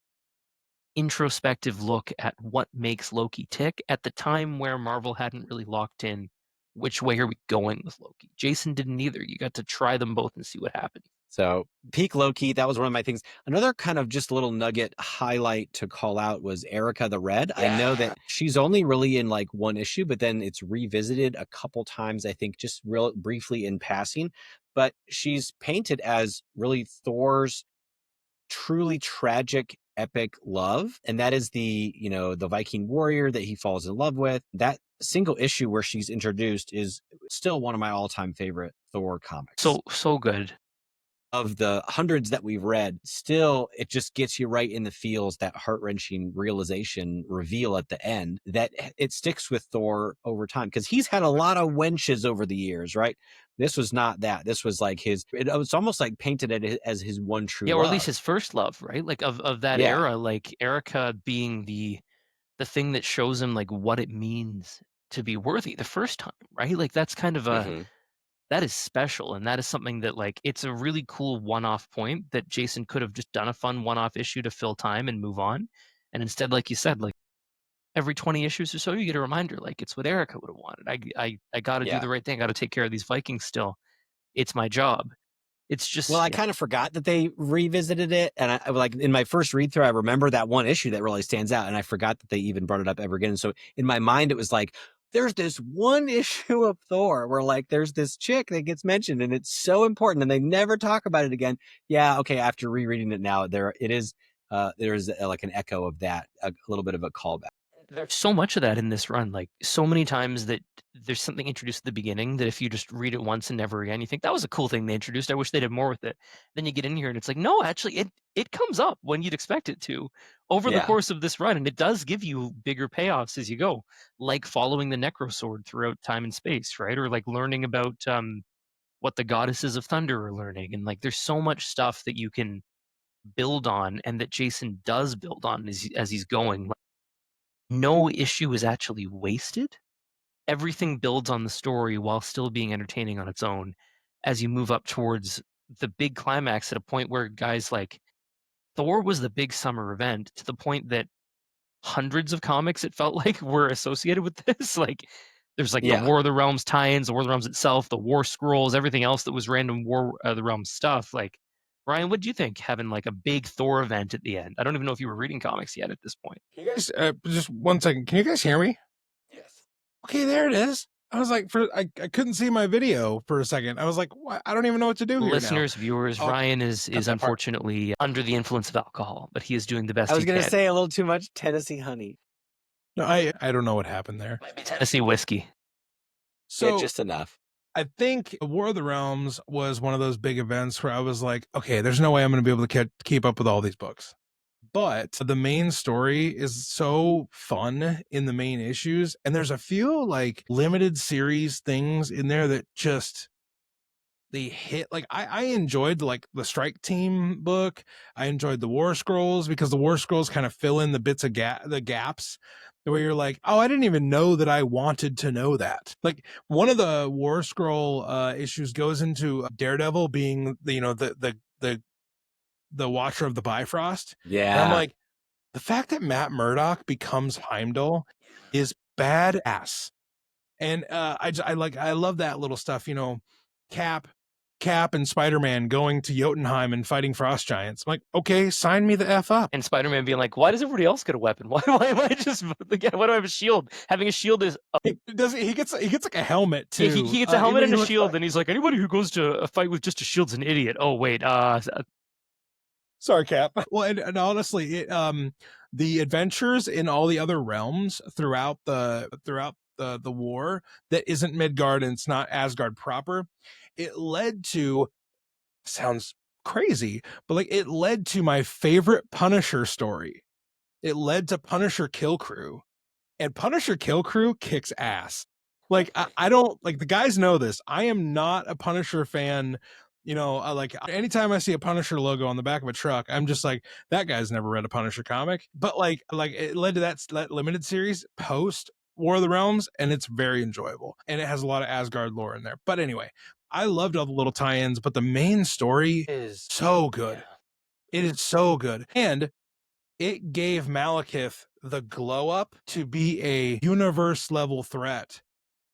introspective look at what makes Loki tick at the time where Marvel hadn't really locked in which way are we going with Loki. Jason didn't either. You got to try them both and see what happened. So peak Loki, that was one of my things. Another kind of just little nugget highlight to call out was Erica the Red. I know that she's only really in like one issue, but then it's revisited a couple times, I think, just real briefly in passing. But she's painted as really Thor's truly tragic epic love, and that is the Viking warrior that he falls in love with. That single issue where she's introduced is still one of my all-time favorite Thor comics. So good. Of the hundreds that we've read, still it just gets you right in the feels, that heart-wrenching realization reveal at the end, that it sticks with Thor over time, because he's had a lot of wenches over the years, right? This was not that. This was like it's almost like painted as his one true Yeah, or at least love. his first love, right? Like of that Yeah. era, like Erica being the thing that shows him like what it means to be worthy the first time, right? Like that's kind of a Mhm. that is special, and that is something that like it's a really cool one-off point that Jason could have just done a fun one-off issue to fill time and move on. And instead, like you said, like every 20 issues or so, you get a reminder, like it's what Erica would have wanted. I got to do Yeah. the right thing. I got to take care of these Vikings still. It's my job. It's Well, just I yeah, kind of forgot that they revisited it, and I like in my first read through, I remember that one issue that really stands out, and I forgot that they even brought it up ever again. So in my mind, it was like there's this one issue of Thor where like there's this chick that gets mentioned, and it's so important, and they never talk about it again. Yeah, okay. After rereading it now, there it is. There is like an echo of that, a little bit of a callback. there's so much of that in this run. Like so many times that there's something introduced at the beginning that if you just read it once and never again, you think that was a cool thing they introduced. I wish they did more with it. Then you get in here and it's like, no, actually, it comes up when you'd expect it to over the Yeah, course of this run, and it does give you bigger payoffs as you go, like following the Necro Sword throughout time and space, right? Or like learning about what the goddesses of thunder are learning, and like there's so much stuff that you can build on, and that Jason does build on as he's going. Like, no issue is actually wasted. Everything builds on the story while still being entertaining on its own as you move up towards the big climax, at a point where guys like Thor was the big summer event, to the point that hundreds of comics, it felt like, were associated with this. Like there's like the yeah. War of the Realms tie-ins, the War of the Realms itself, the War Scrolls, everything else that was random War of the Realms stuff. Like Ryan, what do you think, having like a big Thor event at the end? I don't even know if you were reading comics yet at this point. Can you guys, just one second. Can you guys hear me? Yes. Okay, there it is. I was like, I couldn't see my video for a second. I was like, what? I don't even know what to do here now. Listeners, viewers, Oh, Ryan cut is that part. unfortunately under the influence of alcohol, but he is doing the I best was he gonna can. say a little too much Tennessee honey. No, I don't know what happened there. Might be Tennessee whiskey. Yeah, So just enough. I think War of the Realms was one of those big events where I was like, okay, there's no way I'm going to be able to keep up with all these books. But the main story is so fun in the main issues. And there's a few like limited series things in there that just they hit. Like I enjoyed like the Strike Team book. I enjoyed the War Scrolls, because the War Scrolls kind of fill in the bits of the gaps where you're like, oh, I didn't even know that I wanted to know that. Like one of the War Scroll issues goes into Daredevil being the Watcher of the Bifrost. And I'm Yeah. like, the fact that Matt Murdock becomes Heimdall is badass. And I love that little stuff, Cap and Spider-Man going to Jotunheim and fighting frost giants. I'm like, okay, sign me the F up. And Spider-Man being like, "Why does everybody else get a weapon? Why am I just again? Why do I have a shield? Having a shield is He gets like a helmet yeah, too. he gets a helmet and he a looks shield, like, and he's like, anybody who goes to a fight with just a shield's an idiot. Oh wait, sorry, Cap. Well, and honestly, the adventures in all the other realms throughout the war that isn't Midgard and it's not Asgard proper, it led to, sounds crazy, but like it led to my favorite Punisher story. It led to Punisher Kill Crew, and Punisher Kill Crew kicks ass. Like I don't, like, the guys know this. I am not a Punisher fan. Like anytime I see a Punisher logo on the back of a truck, I'm just like, that guy's never read a Punisher comic. But like it led to that limited series post War of the Realms, and it's very enjoyable, and it has a lot of Asgard lore in there. But anyway, I loved all the little tie-ins, but the main story is so good. yeah. It is so good, and it gave Malekith the glow up to be a universe level threat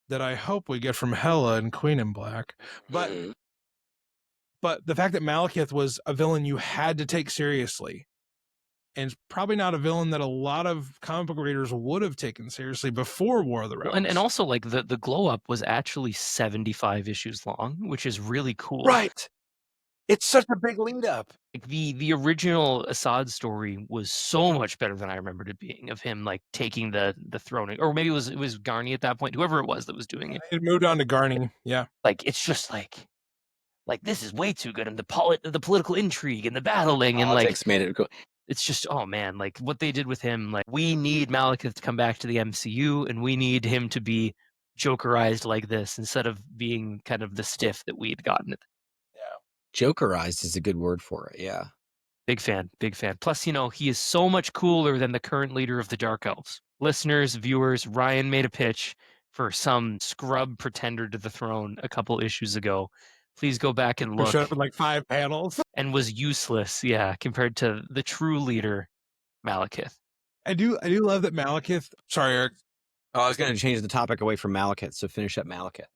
that I hope we get from Hela and Queen in Black. But Mhm. But the fact that Malekith was a villain you had to take seriously, and probably not a villain that a lot of comic book readers would have taken seriously before War of the Well, Realms. and also like the glow up was actually 75 issues long, which is really cool. Right. It's such a big lead up. Like the original Assad story was so much better than I remembered it being, of him like taking the throne, or maybe it was Garney at that point, whoever it was that was doing it. It moved on to Garney. Yeah. Like it's just like this is way too good, and the political intrigue and the battling and like Politics made it cool. it's just, oh man, like what they did with him. Like, we need Malekith to come back to the MCU, and we need him to be Jokerized like this instead of being kind of the stiff that we'd gotten. Jokerized is a good word for it. Yeah. Big fan, big fan. Plus, you know, he is so much cooler than the current leader of the Dark Elves. Listeners, viewers, Ryan made a pitch for some scrub pretender to the throne a couple issues ago. Please go back and Who look. showed up in like 5 panels. And was useless, yeah, compared to the true leader, Malekith. I do love that Malekith. Sorry, Eric. Oh, I was going to change the topic away from Malekith, so finish up Malekith.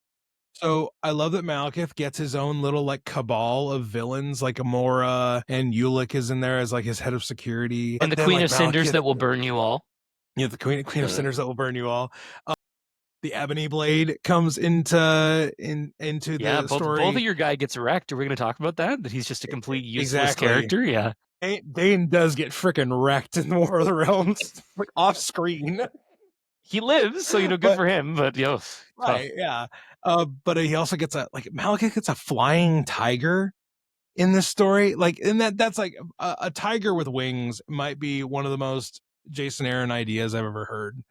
So I love that Malekith gets his own little like cabal of villains, like Amora, and Ulick is in there as like his head of security, And the then, Queen like, of Cinders Malekith- that will burn you all. Yeah, the Queen of Cinders that will burn you all. The Ebony Blade comes into Yeah, the both story. of your guy gets wrecked. Are we going to talk about that? That he's just a complete useless Exactly. character? Yeah. Dane does get freaking wrecked in War of the Realms, like off screen. He lives, so, you know, good But- for him, but, yo, tough. Right, yeah. But he also gets Malekith gets a flying tiger in this story. Like, and that's like a tiger with wings might be one of the most Jason Aaron ideas I've ever heard.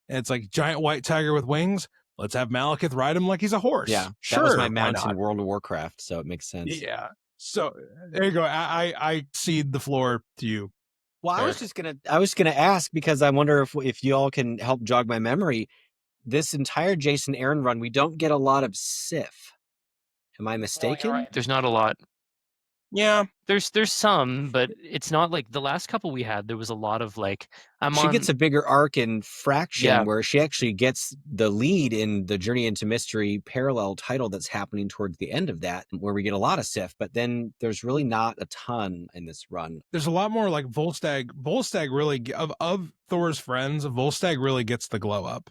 And it's like giant white tiger with wings. Let's have Malekith ride him like he's a horse. Yeah. Sure. That was my why mount not? in World of Warcraft, so it makes sense. Yeah. So there you go. I cede the floor to you. Well, I Eric. was gonna ask, because I wonder if you all can help jog my memory. This entire Jason Aaron run, we don't get a lot of Sif. Am I mistaken? There's not a lot. Yeah. There's some, but it's not like the last couple we had. There was a lot of like, She gets a bigger arc in Fraction, Yeah. where she actually gets the lead in the Journey into Mystery parallel title that's happening towards the end of that, where we get a lot of Sif, but then there's really not a ton in this run. There's a lot more like Volstagg. Volstagg really of Thor's friends. Volstagg really gets the glow up.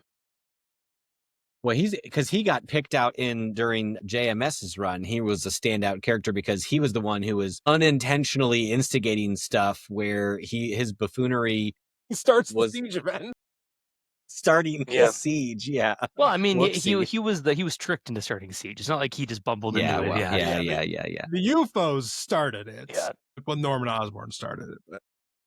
Well, because he got picked out during JMS's run. He was a standout character because he was the one who was unintentionally instigating stuff where his buffoonery He starts Was- the siege event. starting Yeah. the siege. Yeah. well, I mean, Whoopsie. he was tricked into starting Siege. It's not like he just bumbled Yeah, into it. well, Yeah. yeah. The UFOs started it. Yeah. Well, Norman Osborn started it. But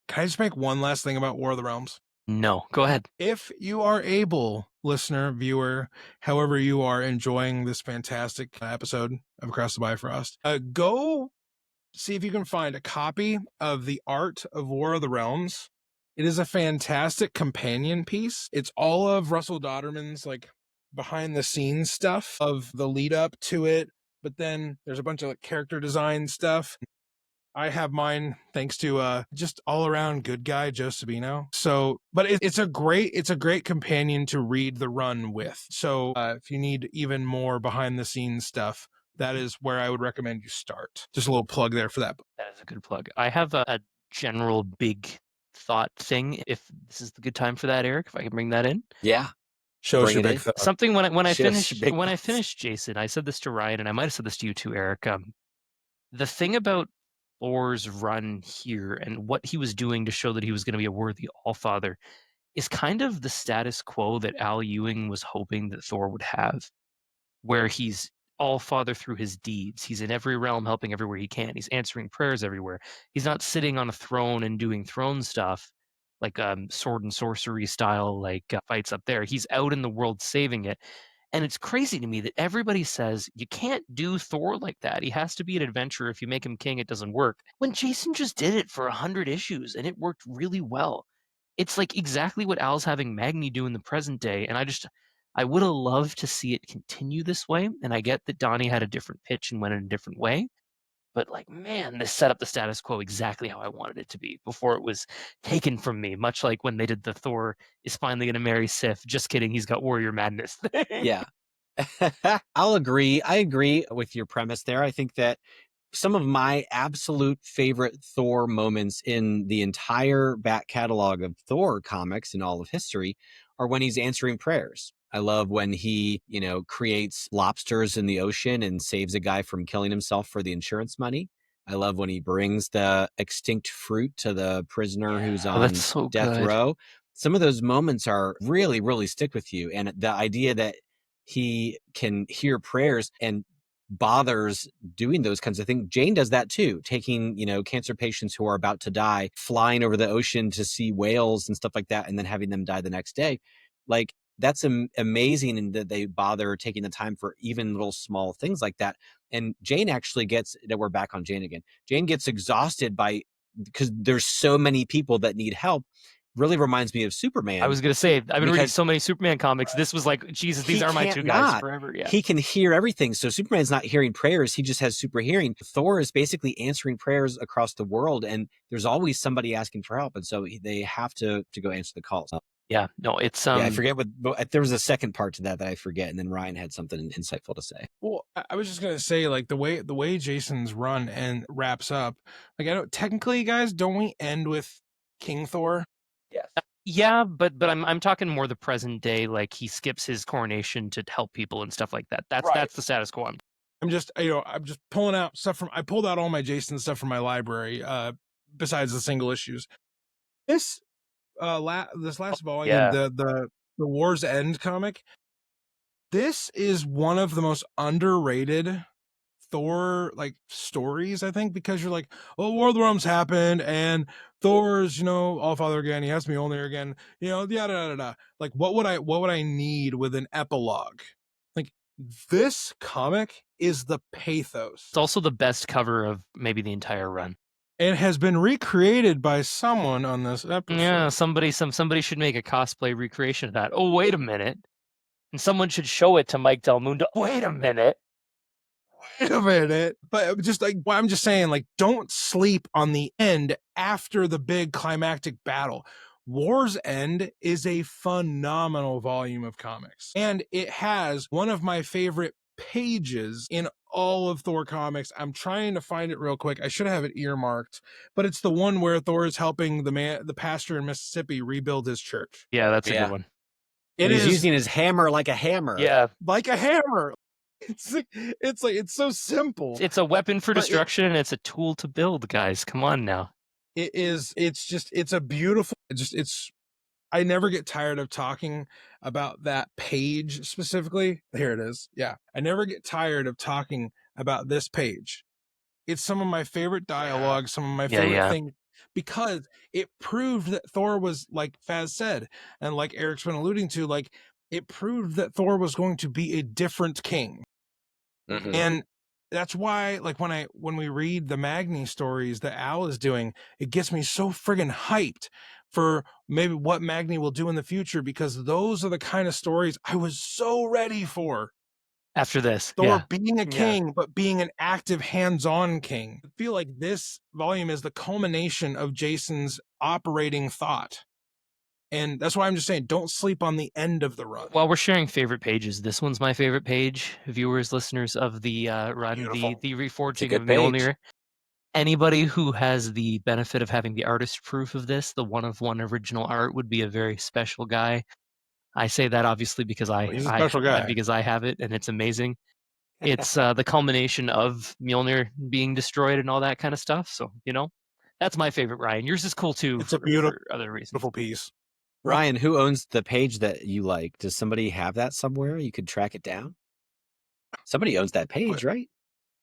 can I just make one last thing about War of the Realms? No, go ahead. If you are able, listener, viewer, however you are enjoying this fantastic episode of Across the Bifrost, go see if you can find a copy of The Art of War of the Realms. It is a fantastic companion piece. It's all of Russell Dodderman's like behind the scenes stuff of the lead up to it, but then there's a bunch of like character design stuff. I have mine thanks to just all around good guy Joe Sabino. So, but it's a great companion to read the run with. So if you need even more behind the scenes stuff, that is where I would recommend you start. Just a little plug there for that book. That is a good plug. I have a general big thought thing. If this is the good time for that, Eric, if I can bring that in. Yeah. Show us Bring your it big in. thought. Something when I Just big finished Jason, I said this to Ryan, and I might have said this to you too, Eric. The thing about Thor's run here and what he was doing to show that he was going to be a worthy Allfather is kind of the status quo that Al Ewing was hoping that Thor would have, where he's Allfather through his deeds. He's in every realm, helping everywhere he can. He's answering prayers everywhere. He's not sitting on a throne and doing throne stuff like sword and sorcery style, like fights up there. He's out in the world saving it. And it's crazy to me that everybody says you can't do Thor like that. He has to be an adventurer. If you make him king, it doesn't work. When Jason just did it for 100 issues and it worked really well. It's like exactly what Al's having Magni do in the present day. And I would have loved to see it continue this way. And I get that Donnie had a different pitch and went in a different way. But like, man, this set up the status quo exactly how I wanted it to be before it was taken from me. Much like when they did the Thor is finally going to marry Sif. Just kidding. He's got Warrior Madness thing. Yeah. I'll agree. I agree with your premise there. I think that some of my absolute favorite Thor moments in the entire back catalog of Thor comics in all of history are when he's answering prayers. I love when he, creates lobsters in the ocean and saves a guy from killing himself for the insurance money. I love when he brings the extinct fruit to the prisoner who's Oh, that's on so death good. row. Some of those moments are really, really stick with you. And the idea that he can hear prayers and bothers doing those kinds of things. Jane does that too, taking, cancer patients who are about to die, flying over the ocean to see whales and stuff like that, and then having them die the next day. Like, that's amazing, and that they bother taking the time for even little small things like that. And Jane actually gets, that we're back on Jane again. Jane gets exhausted because there's so many people that need help. Really reminds me of Superman. I was going to say, I've been reading so many Superman comics. This was like, Jesus, these are my two guys forever. Yeah. He can hear everything. So Superman's not hearing prayers. He just has super hearing. Thor is basically answering prayers across the world, and there's always somebody asking for help. And so they have to go answer the calls. Yeah, no, it's yeah, I forget there was a second part to that I forget, and then Ryan had something insightful to say. Well, I was just gonna say, like, the way Jason's run and wraps up, like, I don't technically, guys, don't we end with King Thor? Yes. Yeah, but I'm talking more the present day, like he skips his coronation to help people and stuff like that. That's the status quo. I'm just pulling out stuff I pulled out all my Jason stuff from my library, besides the single issues. This this last volume, the War's End comic, this is one of the most underrated Thor like stories, I think, because you're like, oh, War of the Realms happened and Thor's, all father again, he has to be Mjolnir again, yada yada yada. Like, what would I need with an epilogue? Like, this comic is the pathos. It's also the best cover of maybe the entire run. It has been recreated by someone on this episode. Yeah, somebody should make a cosplay recreation of that. Oh, wait a minute. And someone should show it to Mike Del Mundo. Wait a minute. But just like, I'm just saying, like, don't sleep on the end after the big climactic battle. War's End is a phenomenal volume of comics, and it has one of my favorite pages in all of Thor comics. I'm trying to find it real quick. I should have it earmarked, but it's the one where Thor is helping the pastor in Mississippi rebuild his church. Yeah, that's a good one. He's using his hammer like a hammer. Yeah, like a hammer. It's so simple. It's a weapon for destruction, and it's a tool to build, guys. Come on now. It's a beautiful, I never get tired of talking about that page specifically. Here it is. Yeah. I never get tired of talking about this page. It's some of my favorite dialogue, some of my favorite things, because it proved that Thor was, like Faz said, and like Eric's been alluding to, like, it proved that Thor was going to be a different king. Mm-hmm. And that's why, like, when we read the Magni stories that Al is doing, it gets me so friggin' hyped for maybe what Magni will do in the future, because those are the kind of stories I was so ready for. After this, Thor being a king, but being an active, hands-on king. I feel like this volume is the culmination of Jason's operating thought. And that's why I'm just saying, don't sleep on the end of the run. While we're sharing favorite pages, this one's my favorite page, viewers, listeners of the run, the reforging of Mjolnir. Anybody who has the benefit of having the artist proof of this, the one-of-one original art, would be a very special guy. I say that obviously because he's a special guy. Because I have it, and it's amazing. It's the culmination of Mjolnir being destroyed and all that kind of stuff. So, that's my favorite, Ryan. Yours is cool too. It's a beautiful, for other reasons. Beautiful piece. Ryan, who owns the page that you like? Does somebody have that somewhere? You could track it down? Somebody owns that page, right?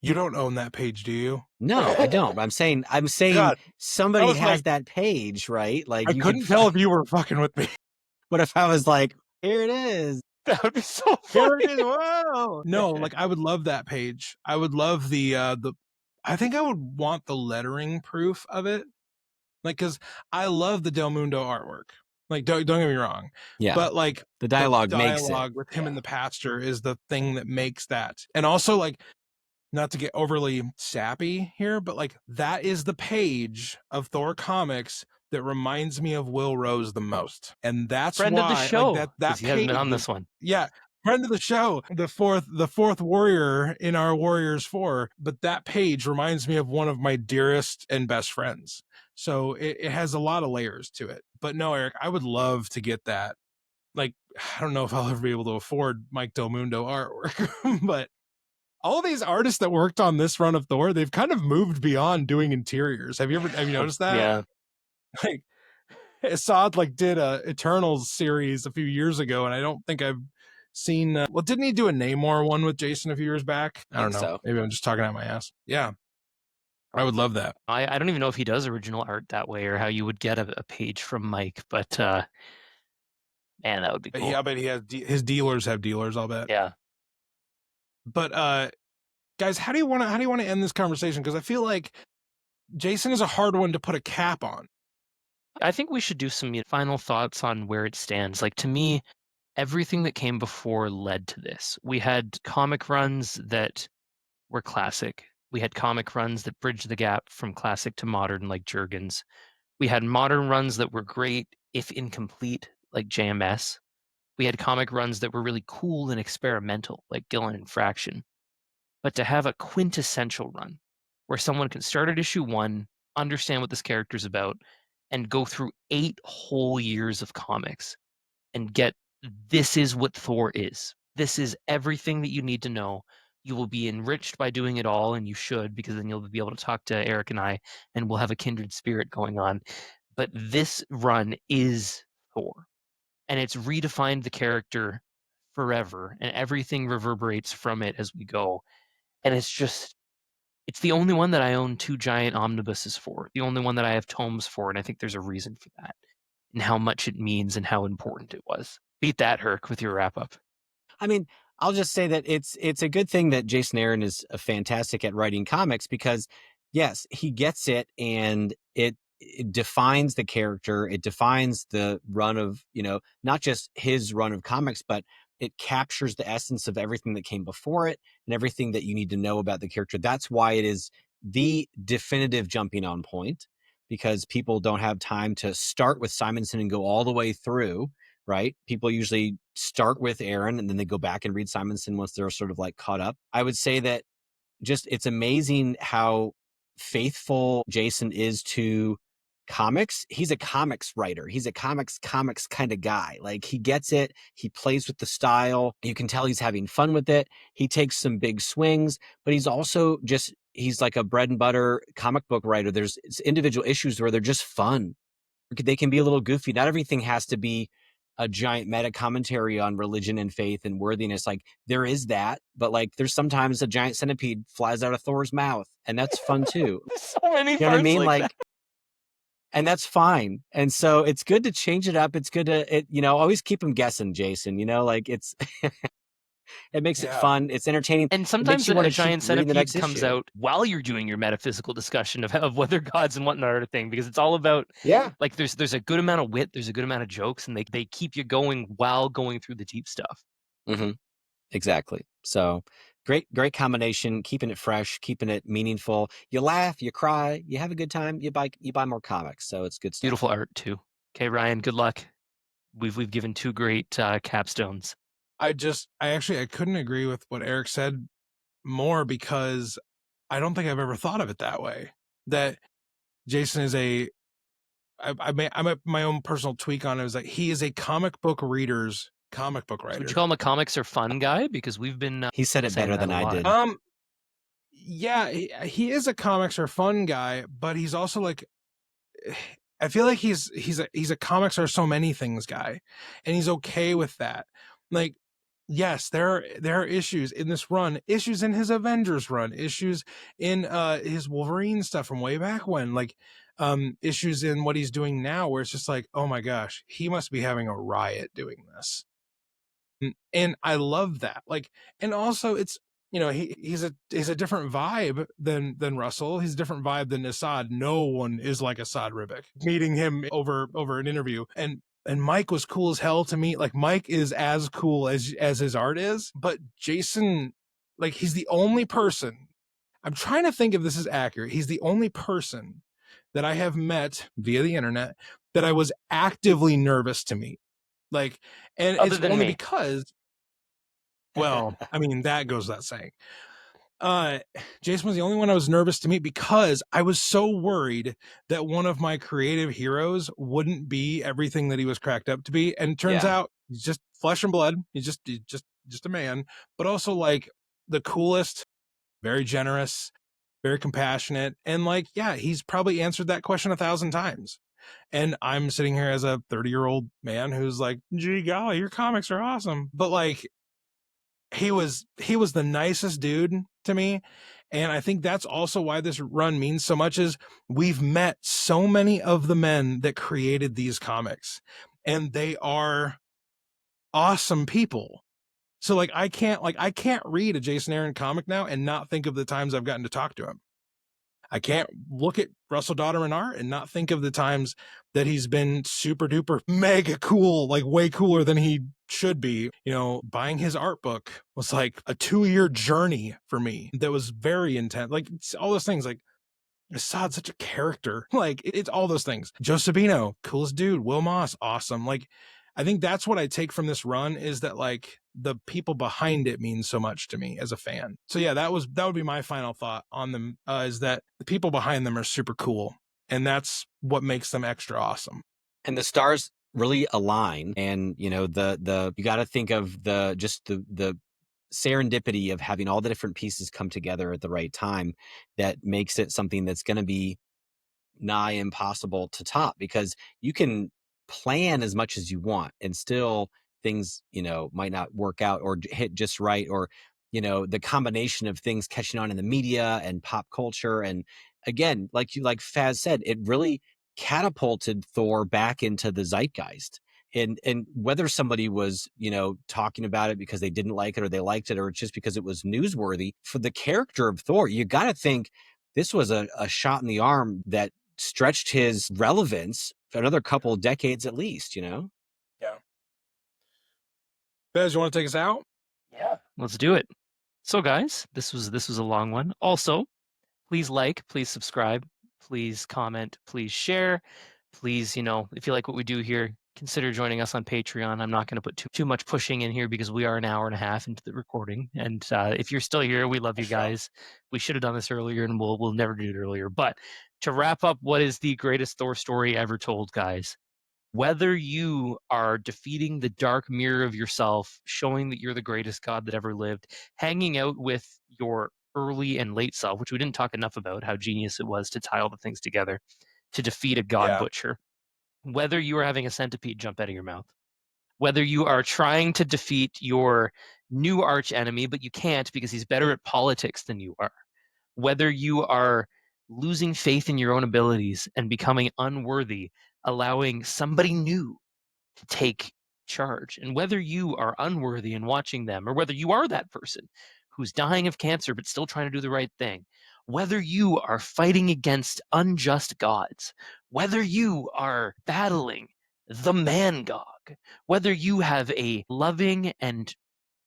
You don't own that page, do you? No, I don't. I'm saying God, somebody has that page, right? Like, I couldn't tell if you were fucking with me. What if I was like, here it is? That would be so funny. Here it is. Whoa. No, like, I would love that page. I would love I think I would want the lettering proof of it. Like, because I love the Del Mundo artwork. Like, don't get me wrong. Yeah. But, like, the dialogue makes it. With him and the pastor is the thing that makes that. And also, like, not to get overly sappy here, but, like, that is the page of Thor comics that reminds me of Will Rose the most. And that's friend why, of the show. Like, that he hasn't been on this one. Yeah. friend of the show, the fourth warrior in our Warriors 4. But that page reminds me of one of my dearest and best friends. So it has a lot of layers to it. But no, Eric, I would love to get that. Like, I don't know if I'll ever be able to afford Mike Del Mundo artwork, but all these artists that worked on this run of Thor, they've kind of moved beyond doing interiors. Have you noticed that? Yeah. Like, Assad did a Eternals series a few years ago, and I don't think I've seen. Well, didn't he do a Namor one with Jason a few years back? I don't know. So. Maybe I'm just talking out my ass. Yeah, I would love that. I don't even know if he does original art that way or how you would get a page from Mike, but man, that would be cool. Yeah, I bet he has his dealers have dealers. I'll bet. Yeah. But guys, how do you want to end this conversation? Because I feel like Jason is a hard one to put a cap on. I think we should do some final thoughts on where it stands. Like, to me, everything that came before led to this. We had comic runs that were classic. We had comic runs that bridged the gap from classic to modern, like Jurgens. We had modern runs that were great, if incomplete, like JMS. We had comic runs that were really cool and experimental, like Gillen and Fraction. But to have a quintessential run where someone can start at issue 1, understand what this character's about, and go through 8 whole years of comics and get, this is what Thor is. This is everything that you need to know. You will be enriched by doing it all, and you should, because then you'll be able to talk to Eric and I, and we'll have a kindred spirit going on. But this run is Thor, and it's redefined the character forever, and everything reverberates from it as we go. And it's the only one that I own 2 giant omnibuses for, the only one that I have tomes for, and I think there's a reason for that, and how much it means and how important it was. Beat that, Herc, with your wrap up. I mean, I'll just say that it's a good thing that Jason Aaron is fantastic at writing comics, because yes, he gets it, and it defines the character. It defines the run of, not just his run of comics, but it captures the essence of everything that came before it and everything that you need to know about the character. That's why it is the definitive jumping on point, because people don't have time to start with Simonson and go all the way through. Right? People usually start with Aaron and then they go back and read Simonson once they're sort of caught up. I would say that just, it's amazing how faithful Jason is to comics. He's a comics writer. He's a comics kind of guy. He gets it. He plays with the style. You can tell he's having fun with it. He takes some big swings, but he's also he's like a bread and butter comic book writer. There's individual issues where they're just fun. They can be a little goofy. Not everything has to be a giant meta commentary on religion and faith and worthiness. There is that, but there's sometimes a giant centipede flies out of Thor's mouth, and that's fun too. So many you know what I mean? that. And that's fine. And so it's good to change it up. It's good to, always keep them guessing, Jason. It's it makes it fun. It's entertaining. And sometimes a giant centipede comes out while you're doing your metaphysical discussion of whether gods and whatnot are a thing, because it's all about, there's a good amount of wit, there's a good amount of jokes, and they keep you going while going through the deep stuff. Mm-hmm. Exactly. So great combination, keeping it fresh, keeping it meaningful. You laugh, you cry, you have a good time, you buy more comics. So it's good stuff. Beautiful art too. Okay, Ryan, good luck. We've given 2 great capstones. I couldn't agree with what Eric said more, because I don't think I've ever thought of it that way. That Jason is my own personal tweak on it, is he is a comic book writer's comic book writer. Would you call him a comics are fun guy? Because we've been he said it better than I did. Yeah, he is a comics are fun guy, but he's also I feel like he's a comics are so many things guy, and he's okay with that. Yes, there are issues in this run, issues in his Avengers run, issues in his Wolverine stuff from way back when, issues in what he's doing now, where it's just oh my gosh, he must be having a riot doing this. And I love that. And also it's, he's a different vibe than Russell. He's a different vibe than Assad. No one is like Assad Ribic. Meeting him over an interview, and Mike was cool as hell to me. Mike is as cool as his art is, but Jason, he's the only person, I'm trying to think if this is accurate. He's the only person that I have met via the internet that I was actively nervous to meet. And Other it's than only me. because Well, I mean, that goes without saying. Uh, Jason was the only one I was nervous to meet because I was so worried that one of my creative heroes wouldn't be everything that he was cracked up to be. And it turns Yeah. out he's just flesh and blood. He's just a man, but also like the coolest, very generous, very compassionate. And like, yeah, he's probably answered that question 1,000 times. And I'm sitting here as a 30-year-old man who's like, gee golly, your comics are awesome. But like, he was the nicest dude to me, and I think that's also why this run means so much is we've met so many of the men that created these comics, and they are awesome people. So like I can't read a Jason Aaron comic now and not think of the times I've gotten to talk to him. I can't look at Russell Dodderman art and not think of the times that he's been super duper mega cool, like way cooler than he should be. You know, buying his art book was like a 2-year journey for me that was very intense. Like it's all those things, like Assad's such a character. Like it's all those things. Joe Sabino, coolest dude. Will Moss, awesome. Like I think that's what I take from this run is that like the people behind it mean so much to me as a fan. So yeah, that would be my final thought on them is that the people behind them are super cool, and that's what makes them extra awesome. And the stars really align, and the you got to think of the serendipity of having all the different pieces come together at the right time that makes it something that's going to be nigh impossible to top, because you can plan as much as you want and still things might not work out or hit just right, or the combination of things catching on in the media and pop culture. And again, like Faz said, it really catapulted Thor back into the zeitgeist. And whether somebody was talking about it because they didn't like it or they liked it, or just because it was newsworthy for the character of Thor, you got to think this was a shot in the arm that stretched his relevance for another couple of decades at least. Yeah. Bez, you want to take us out? Yeah. Let's do it. So guys, this was a long one. Also, please like, please subscribe, please comment, please share. Please, if you like what we do here, consider joining us on Patreon. I'm not going to put too much pushing in here because we are an hour and a half into the recording. And if you're still here, we love you guys. We should have done this earlier, and we'll never do it earlier. But to wrap up, what is the greatest Thor story ever told, guys? Whether you are defeating the dark mirror of yourself, showing that you're the greatest god that ever lived, hanging out with your early and late self, which we didn't talk enough about, how genius it was to tie all the things together to defeat a god Yeah. butcher. Whether you are having a centipede jump out of your mouth, whether you are trying to defeat your new arch enemy, but you can't because he's better at politics than you are, whether you are losing faith in your own abilities and becoming unworthy, allowing somebody new to take charge, and whether you are unworthy and watching them, or whether you are that person who's dying of cancer but still trying to do the right thing, whether you are fighting against unjust gods, whether you are battling the man god, whether you have a loving and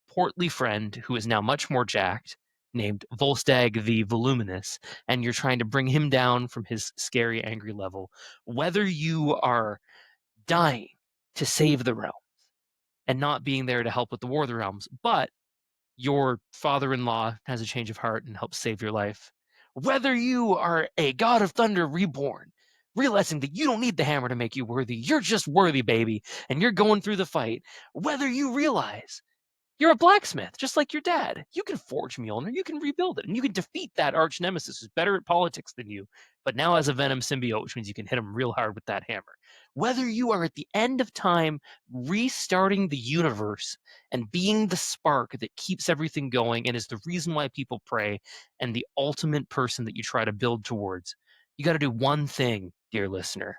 portly friend who is now much more jacked, named Volstagg the Voluminous, and you're trying to bring him down from his scary, angry level, whether you are dying to save the realm and not being there to help with the War of the Realms, but your father-in-law has a change of heart and helps save your life. Whether you are a god of thunder reborn, realizing that you don't need the hammer to make you worthy, you're just worthy, baby, and you're going through the fight. Whether you realize you're a blacksmith, just like your dad. You can forge Mjolnir, you can rebuild it, and you can defeat that arch nemesis who's better at politics than you, but now has a venom symbiote, which means you can hit him real hard with that hammer. Whether you are at the end of time, restarting the universe and being the spark that keeps everything going and is the reason why people pray, and the ultimate person that you try to build towards, you got to do one thing, dear listener,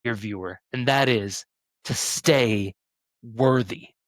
dear viewer, and that is to stay worthy.